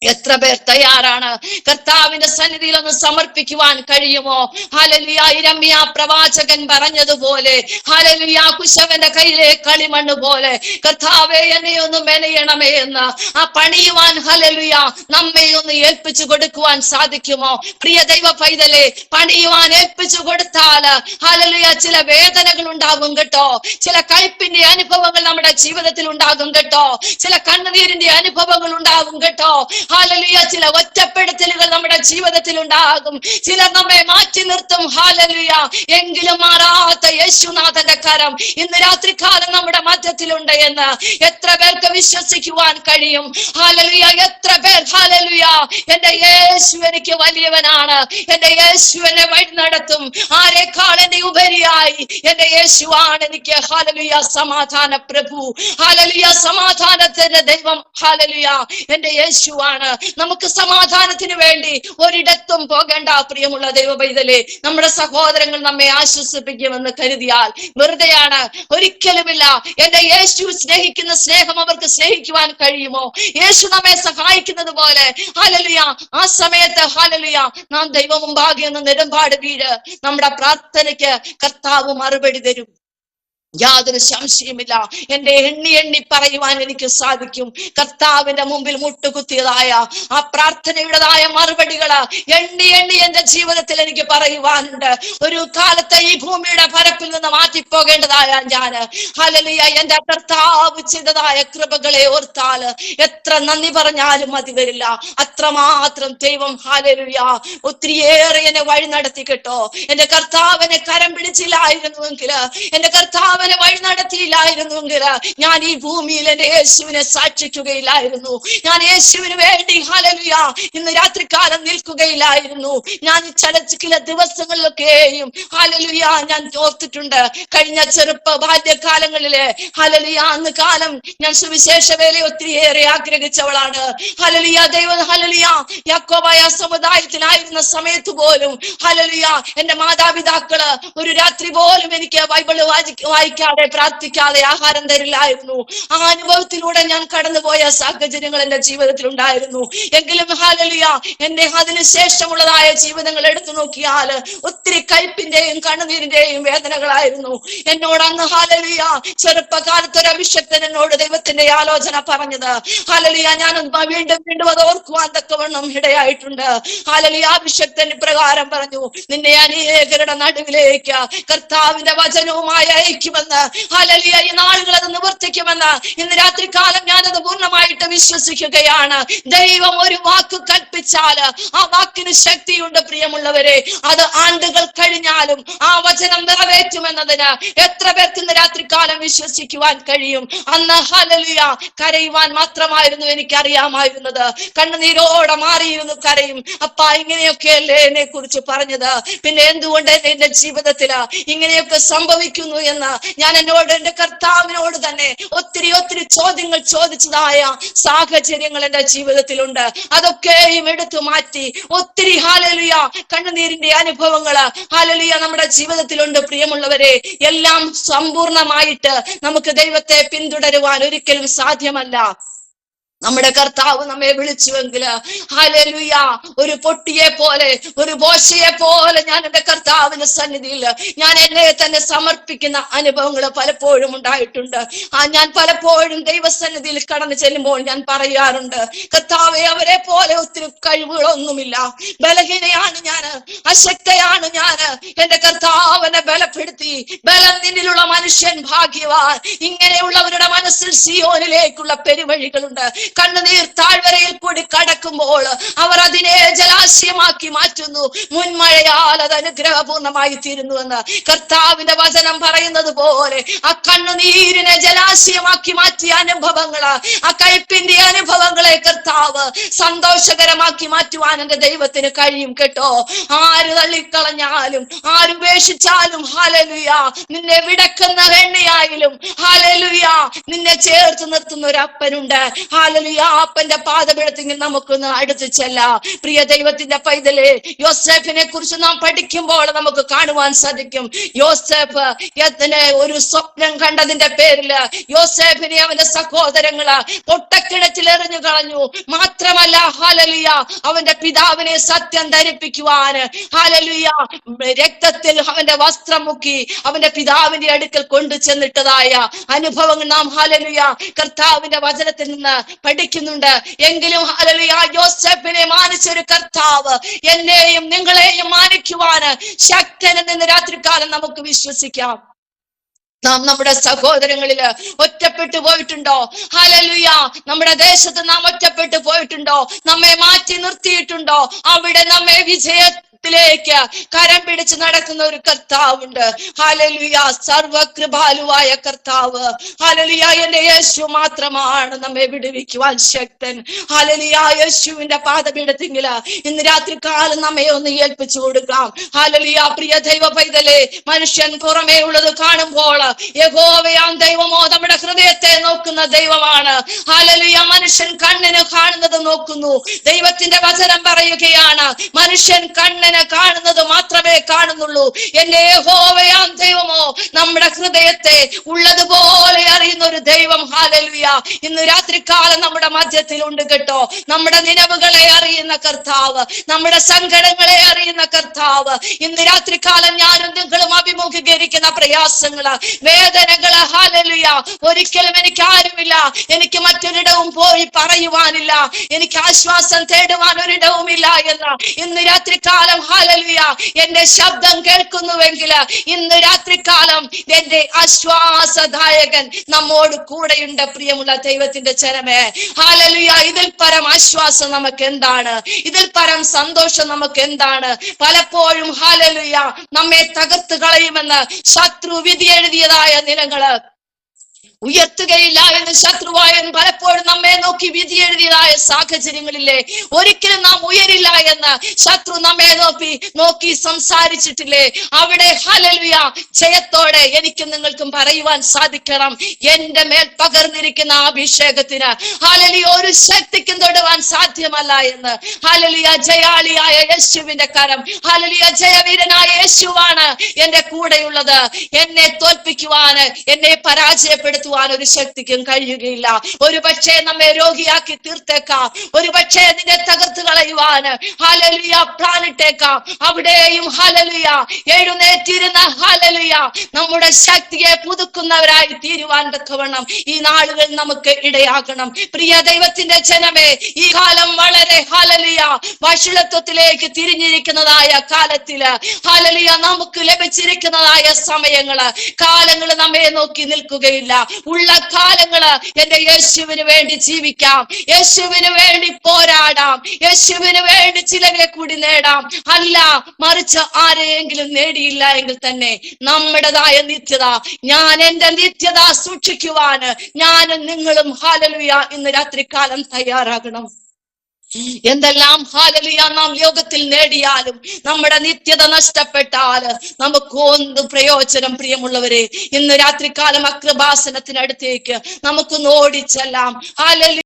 എത്ര പേർ തയ്യാറാണ്? കർത്താവിന്റെ സന്നിധിയിൽ ഒന്ന് സമർപ്പിക്കുവാൻ കഴിയുമോ? ഹല്ലേലൂയ. യിരെമ്യാ പ്രവാചകൻ പറഞ്ഞതുപോലെ ഹല്ലേലൂയ, കുശവന്റെ കയ്യിലെ കളിമണ്ണ് പോലെ കർത്താവേ എന്നെ ഒന്ന് മെനയണമേ എന്ന് ആ പണിയുവാൻ ഹല്ലേലൂയ നമ്മെ ഒന്ന് ഏൽപ്പിച്ചു കൊടുക്കുവാൻ സാധിക്കുമോ? പ്രിയ ദൈവ പൈതലേ, പണിയുവാൻ ഏൽപ്പിച്ചു കൊടുത്താൽ ഹല്ലേലൂയ ചില വേദനകൾ ഉണ്ടാകും കേട്ടോ, ചില കയ്പിന്റെ അനുഭവങ്ങൾ നമ്മുടെ ജീവിതത്തിൽ ഉണ്ടാകും കേട്ടോ, ചില കണ്ണുനീരിന്റെ അനുഭവങ്ങൾ ഉണ്ടാകും കേട്ടോ. ഹല്ലേലൂയ. ചില ഒറ്റപ്പെടുത്തലുകൾ നമ്മുടെ ജീവിതത്തിൽ ഉണ്ടാകും. ചിലർ നമ്മെ മാറ്റി നിർത്തും. ഹല്ലേലൂയ. എങ്കിലും മാറാത്ത യേശുനാഥന്റെ കരം ഇന്ന് രാത്രികാലം നമ്മുടെ മധ്യത്തിലുണ്ട് എന്ന് എത്ര പേർക്ക് വിശ്വസിക്കുവാൻ കഴിയും? ഹല്ലേലൂയ. എത്ര പേർ ഹല്ലേലൂയ എന്റെ യേശു എനിക്ക് വലിയവനാണ്, എന്റെ യേശു എന്നെ വഴി നടത്തും, ആരെക്കാൾ എന്നെ ഉപരിയായി എന്റെ യേശുവാണ് എനിക്ക് ഹല്ലേലൂയ സമാധാന പ്രഭു, ഹല്ലേലൂയ സമാധാനത്തിന്റെ ദൈവം, ഹല്ലേലൂയ എന്റെ യേശുവാണ് പോവുകയാണ്. നമുക്ക് സമാധാനത്തിന് വേണ്ടി ഒരിടത്തും പോകേണ്ട പ്രിയമുള്ള ദൈവ പൈതലേ. നമ്മുടെ സഹോദരങ്ങൾ നമ്മെ ആശ്വസിപ്പിക്കുമെന്ന് കരുതിയാൽ വെറുതെയാണ്. ഒരിക്കലുമില്ല. എന്റെ യേശു സ്നേഹിക്കുന്ന സ്നേഹം അവർക്ക് സ്നേഹിക്കുവാൻ കഴിയുമോ? യേശു നമ്മെ സഹായിക്കുന്നത് പോലെ ഹല്ലേലൂയ ആ സമയത്ത് ഹല്ലേലൂയ നാം ദൈവ മുമ്പാകെ ഒന്ന് നെടുമ്പാട് വീട് നമ്മുടെ പ്രാർത്ഥനയ്ക്ക് കർത്താവ് മറുപടി തരും. യാതൊരു സംശയമില്ല. എന്റെ എണ്ണി എണ്ണി പറയുവാൻ എനിക്ക് സാധിക്കും. കർത്താവിന്റെ മുമ്പിൽ മുട്ടുകുത്തിയതായ ആ പ്രാർത്ഥനയുടേതായ മറുപടികള് എണ്ണി എണ്ണി എന്റെ ജീവിതത്തിൽ എനിക്ക് പറയുവാനുണ്ട്. ഒരു കാലത്ത് ഈ ഭൂമിയുടെ പരപ്പിൽ നിന്ന് മാറ്റിപ്പോകേണ്ടതായ ഞാന് ഹല്ലേലൂയ എന്റെ കർത്താവ് ചെയ്തതായ കൃപകളെ ഓർത്താല് എത്ര നന്ദി പറഞ്ഞാലും മതി വരില്ല. അത്രമാത്രം ദൈവം ഹല്ലേലൂയ ഒത്തിരിയേറെ എന്നെ വഴി നടത്തി കേട്ടോ. എന്റെ കർത്താവിനെ കരം പിടിച്ചില്ലായിരുന്നുവെങ്കിൽ, എന്റെ കർത്താവിനെ വഴി നടത്തിയില്ലായിരുന്നുവെങ്കിൽ ഞാൻ ഈ ഭൂമിയിൽ എന്റെ യേശുവിനെ സാക്ഷിക്കുകയില്ലായിരുന്നു. ഞാൻ യേശുവിന് വേണ്ടി ഹല്ലേലൂയ ഇന്ന് രാത്രികാലം നിൽക്കുകയില്ലായിരുന്നു. ഞാൻ ചില ദിവസങ്ങളിലൊക്കെയും ഹല്ലേലൂയ ഞാൻ ഓർത്തിട്ടുണ്ട്. കഴിഞ്ഞ ബാല്യകാലങ്ങളിലെ ഹല്ലേലൂയ അന്ന് കാലം ഞാൻ സുവിശേഷ വേല ഒത്തിരിയേറെ ആഗ്രഹിച്ചവളാണ്. ഹല്ലേലൂയ ദൈവം ഹല്ലേലൂയ യാക്കോബായ സമുദായത്തിലായിരുന്ന സമയത്ത് പോലും ഹല്ലേലൂയ എന്റെ മാതാപിതാക്കള് ഒരു രാത്രി പോലും എനിക്ക് ബൈബിള് വായിക്കാതെ പ്രാർത്ഥിക്കാതെ ആഹാരം തരില്ലായിരുന്നു. ആ അനുഭവത്തിലൂടെ ഞാൻ കടന്നുപോയ സാഹചര്യങ്ങൾ എന്റെ ജീവിതത്തിൽ ഉണ്ടായിരുന്നു. എങ്കിലും ഹല്ലേലൂയ എന്റെ അതിനുശേഷമുള്ളതായ ജീവിതങ്ങൾ എടുത്തു നോക്കിയാൽ ഒത്തിരി കയ്പിന്റെയും കണ്ണുനീരിന്റെയും വേദനകളായിരുന്നു. എന്നോട് അന്ന് ഹല്ലേലൂയ ചെറുപ്പകാലത്ത് ഒരു അഭിഷക്തൻ എന്നോട് ദൈവത്തിന്റെ ആലോചന പറഞ്ഞത് ഹല്ലേലൂയ ഞാൻ വീണ്ടും വീണ്ടും അത് ഓർക്കുവാൻ തക്കവണ്ണം ഇടയായിട്ടുണ്ട്. ഹല്ലേലൂയ അഭിഷക്തൻ പ്രകാരം പറഞ്ഞു, നിന്നെ അനേകരുടെ നടുവിലേക്ക് കർത്താവിന്റെ വചനവുമായി അയക്കുമെന്ന്. ഹല്ലേലൂയ ഈ നാളുകൾ അത് നിവർത്തിക്കുമെന്ന് ഇന്ന് രാത്രികാലം ഞാനത് പൂർണ്ണമായിട്ട് വിശ്വസിക്കുകയാണ്. ദൈവം ഒരു വാക്ക് കൽപ്പിച്ചാൽ ആ വാക്കിന് ശക്തിയുണ്ട് പ്രിയമുള്ളവരെ. അത് ആണ്ടുകൾ കഴിഞ്ഞാലും ആ വചനം നിറവേറ്റുമെന്നതിന് എത്ര പേർക്ക് ഇന്ന് രാത്രികാലം വിശ്വസിക്കുവാൻ കഴിയും? അന്ന് ഹല്ലേലൂയ കരയുവാൻ മാത്രമായിരുന്നു എനിക്കറിയാമായിരുന്നത്. കണ്ണുനീരോടെ മാറിയിരുന്നു കരയും. അപ്പാ ഇങ്ങനെയൊക്കെയല്ലേ എന്നെ കുറിച്ച് പറഞ്ഞത്, പിന്നെ എന്തുകൊണ്ട് എന്റെ ജീവിതത്തില് ഇങ്ങനെയൊക്കെ സംഭവിക്കുന്നു എന്ന് ഞാൻ എന്നോട് എന്റെ കർത്താവിനോട് തന്നെ ഒത്തിരി ഒത്തിരി ചോദ്യങ്ങൾ ചോദിച്ചതായ സാഹചര്യങ്ങൾ എന്റെ ജീവിതത്തിലുണ്ട്. അതൊക്കെയും എടുത്തു മാറ്റി ഒത്തിരി ഹല്ലേലൂയ കണ്ണുനീരിന്റെ അനുഭവങ്ങള് ഹല്ലേലൂയ നമ്മുടെ ജീവിതത്തിലുണ്ട് പ്രിയമുള്ളവരെ. എല്ലാം സമ്പൂർണമായിട്ട് നമുക്ക് ദൈവത്തെ പിന്തുടരുവാൻ ഒരിക്കലും സാധ്യമല്ല. നമ്മുടെ കർത്താവ് നമ്മെ വിളിച്ചുവെങ്കിൽ ഹല്ലേലൂയ ഒരു പൊട്ടിയെ പോലെ, ഒരു ബോഷയെ പോലെ ഞാൻ എന്റെ കർത്താവിന്റെ സന്നിധിയിൽ ഞാൻ എന്നെ തന്നെ സമർപ്പിക്കുന്ന അനുഭവങ്ങൾ പലപ്പോഴും ഉണ്ടായിട്ടുണ്ട്. ഞാൻ പലപ്പോഴും ദൈവസന്നിധിയിൽ കടന്നു ചെല്ലുമ്പോൾ ഞാൻ പറയാറുണ്ട്, കർത്താവെ അവരെ പോലെ ഒത്തിരി കഴിവുകളൊന്നുമില്ല, ബലഹീനയാണ് ഞാന്, അശക്തയാണ് ഞാന്. എന്റെ കർത്താവിനെ ബലപ്പെടുത്തി, ബലം നിന്നിലുള്ള മനുഷ്യൻ ഭാഗ്യവാൻ. ഇങ്ങനെയുള്ളവരുടെ മനസ്സിൽ സിയോനിലേക്കുള്ള പെരുവഴികളുണ്ട്. കണ്ണുനീർ താഴ്വരയിൽ കൂടി കടക്കുമ്പോൾ അവർ അതിനെ ജലാശയമാക്കി മാറ്റുന്നു. മുൻമഴയാൽ അത് അനുഗ്രഹപൂർണമായി തീരുന്നുവെന്ന് കർത്താവിന്റെ വചനം പറയുന്നത് പോലെ ആ കണ്ണുനീരിനെ ജലാശയമാക്കി മാറ്റിയ അനുഭവങ്ങള്, ആ കയ്പിന്റെ അനുഭവങ്ങളെ കർത്താവ് സന്തോഷകരമാക്കി മാറ്റുവാൻ എന്റെ ദൈവത്തിന് കഴിയും കേട്ടോ. ആര് തള്ളിക്കളഞ്ഞാലും ആരുപേക്ഷിച്ചാലും ഹല്ലേലൂയ നിന്നെ വിടക്കുന്ന എണ്ണയായാലും ഹല്ലേലൂയ നിന്നെ ചേർത്ത് നിർത്തുന്ന ഒരു അപ്പനുണ്ട്. ഹല്ലേലൂയ അപ്പന്റെ പാദപീഠത്തിൽ നമുക്കൊന്ന് അടുത്ത് ചെല്ലാം. പ്രിയ ദൈവത്തിന്റെ പൈതലേ, യോസേഫിനെ കുറിച്ച് നാം പഠിക്കുമ്പോൾ നമുക്ക് കാണുവാൻ സാധിക്കും. യോസേഫ് ഒരു സ്വപ്നം കണ്ടതിന്റെ പേരില് യോസേഫിനെ അവന്റെ സഹോദരങ്ങള് പൊട്ടക്കിണറ്റിൽ എറിഞ്ഞു കളഞ്ഞു. മാത്രമല്ല ഹല്ലേലൂയ അവന്റെ പിതാവിനെ സത്യം ധരിപ്പിക്കുവാന് ഹല്ലേലൂയ രക്തത്തിൽ അവന്റെ വസ്ത്രം മുക്കി അവന്റെ പിതാവിന്റെ അടുക്കൽ കൊണ്ടു ചെന്നിട്ടതായ അനുഭവങ്ങൾ നാം ഹല്ലേലൂയ കർത്താവിന്റെ വചനത്തിൽ നിന്ന് പഠിക്കുന്നുണ്ട്. എങ്കിലും ഹല്ലേലൂയ യോസേഫിനെ മാനിച്ചൊരു കർത്താവ് എന്നെയും നിങ്ങളെയും മാനിക്കുവാന് ശക്തനെന്ന് രാത്രികാലം നമുക്ക് വിശ്വസിക്കാം. നാം നമ്മുടെ സഹോദരങ്ങളില് ഒറ്റപ്പെട്ടു പോയിട്ടുണ്ടോ? ഹല്ലേലൂയ നമ്മുടെ ദേശത്ത് നാം ഒറ്റപ്പെട്ടു പോയിട്ടുണ്ടോ? നമ്മെ മാറ്റി നിർത്തിയിട്ടുണ്ടോ? അവിടെ നമ്മെ ത്തിലേക്ക് കരം പിടിച്ച് നടക്കുന്ന ഒരു കർത്താവുണ്ട്. ഹല്ലേലൂയ. സർവകൃപാലുവായ കർത്താവ്. ഹല്ലേലൂയ. എന്റെ യേശു മാത്രമാണ് നമ്മെ വിടുവിക്കുവാൻ ശക്തൻ. ഹല്ലേലൂയ. യേശുവിന്റെ പാദപീഠത്തിങ്കില് ഇന്ന് രാത്രി കാലം നമ്മെ ഒന്ന് ഏൽപ്പിച്ചു കൊടുക്കാം. ഹല്ലേലൂയ. പ്രിയ ദൈവ പൈതലേ, മനുഷ്യൻ പുറമേ ഉള്ളത് കാണുമ്പോൾ യഹോവയാം ദൈവമോ നമ്മുടെ ഹൃദയത്തെ നോക്കുന്ന ദൈവമാണ്. ഹല്ലേലൂയ. മനുഷ്യൻ കണ്ണിന് കാണുന്നത് നോക്കുന്നു. ദൈവത്തിന്റെ വചനം പറയുകയാണ്, മനുഷ്യൻ കണ്ണിന് കാണുന്നത് മാത്രമേ കാണുന്നുള്ളൂ. എന്റെ യഹോവയാം ദൈവമോ നമ്മുടെ ഹൃദയത്തെ ഉള്ളതുപോലെ അറിയുന്ന ഒരു ദൈവം. ഹല്ലേലൂയ. ഇന്ന് രാത്രികാലം നമ്മുടെ മധ്യത്തിൽ ഉണ്ട് കേട്ടോ. നമ്മുടെ നിലവുകളെ അറിയുന്ന കർത്താവ്, നമ്മുടെ സങ്കടങ്ങളെ അറിയുന്ന കർത്താവ്. ഇന്ന് രാത്രികാലം ഞാനും നിങ്ങളും അഭിമുഖീകരിക്കുന്ന പ്രയാസങ്ങള്, വേദനകള്, ഹല്ലേലൂയ, ഒരിക്കലും എനിക്ക് ആരുമില്ല, എനിക്ക് മറ്റൊരിടവും പോയി പറയുവാനില്ല, എനിക്ക് ആശ്വാസം തേടുവാൻ ഒരിടവുമില്ല എന്ന് ഇന്ന് രാത്രികാലം, ഹല്ലേലൂയ, എന്റെ ശബ്ദം കേൾക്കുന്നുവെങ്കിൽ ഇന്ന് രാത്രികാലം എന്റെ ആശ്വാസദായകൻ നമ്മോട് കൂടെയുണ്ട്. പ്രിയമുള്ള ദൈവത്തിന്റെ ജനമേ, ഹല്ലേലൂയ. ഇതിൽ പരം ആശ്വാസം നമുക്ക് എന്താണ്? ഇതിൽ പരം സന്തോഷം നമുക്ക് എന്താണ്? പലപ്പോഴും ഹല്ലേലൂയ നമ്മെ തകർത്ത് കളയുമെന്ന് ശത്രു വിധി എഴുതിയതായ നിലങ്ങള് ഉയർത്തുകയില്ല എന്ന് ശത്രുവായൻ പലപ്പോഴും നമ്മെ നോക്കി വിധി എഴുതിയതായ സാഹചര്യങ്ങളില്ലേ, ഒരിക്കലും നാം ഉയരില്ല എന്ന് ശത്രു നമ്മെ നോക്കി സംസാരിച്ചിട്ടില്ലേ? അവിടെ ഹല്ലേലൂയ ജയത്തോടെ എനിക്കും നിങ്ങൾക്കും പറയുവാൻ സാധിക്കണം, എന്റെ മേൽ പകർന്നിരിക്കുന്ന അഭിഷേകത്തിന് ഹല്ലേലൂയ ഒരു ശക്തിക്കും തൊടുവാൻ സാധ്യമല്ല എന്ന്. ഹല്ലേലൂയ. ജയാളിയായ യേശുവിന്റെ കരം, ഹല്ലേലൂയ, ജയവീരനായ യേശുവാണ് എന്റെ കൂടെയുള്ളത്. എന്നെ തോൽപ്പിക്കുവാന്, എന്നെ പരാജയപ്പെടുത്തുവാൻ ഒരു ശക്തിക്കും കഴിയുകയില്ല. ഒരു പക്ഷേ നമ്മെ രോഗിയാക്കി തീർത്തേക്കാം, ഒരു പക്ഷേ നിന്നെ തകർത്ത് കളയുവാന് ഹല്ലേലൂയ പ്ലാൻ ഇട്ടേക്കാം. അവിടെയും ഹല്ലേലൂയ എഴുന്നേറ്റിരുന്ന ഹല്ലേലൂയ നമ്മുടെ ശക്തിയെ പുതുക്കുന്നവരായി തീരുവാൻ തക്കവണ്ണം ഈ നാളുകൾ നമുക്ക് ഇടയാകണം. പ്രിയ ദൈവത്തിന്റെ ജനമേ, ഈ കാലം വളരെ ഹല്ലേലൂയ വഷളത്വത്തിലേക്ക് തിരിഞ്ഞിരിക്കുന്നതായ കാലത്തില് ഹല്ലേലൂയ നമുക്ക് ലഭിച്ചിരിക്കുന്നതായ കാലങ്ങള് നമ്മെ നോക്കി നിൽക്കുകയില്ല. ഉള്ള കാലങ്ങള് എന്റെ യേശുവിന് വേണ്ടി ജീവിക്കാം, യേശുവിന് വേണ്ടി പോരാടാം, യേശുവിന് വേണ്ടി ചിലരെ കൂടി നേടാം. അല്ല മറിച്ച് ആരെയെങ്കിലും നേടിയില്ല എങ്കിൽ തന്നെ നമ്മുടേതായ നിത്യത, ഞാൻ എന്റെ നിത്യത സൂക്ഷിക്കുവാന് ഞാനും നിങ്ങളും ഹല്ലേലൂയ ഇന്ന് രാത്രികാലം തയ്യാറാകണം. എന്തെല്ലാം ഹല്ലേലൂയ നാം ലോകത്തിൽ നേടിയാലും നമ്മുടെ നിത്യത നഷ്ടപ്പെട്ടാല് നമുക്ക് എന്ത് പ്രയോജനം? പ്രിയമുള്ളവരെ, ഇന്ന് രാത്രികാലം അകൃപാസനത്തിനടുത്തേക്ക് നമുക്കൊന്ന് ഓടിച്ചെല്ലാം. ഹല്ലേലൂയ.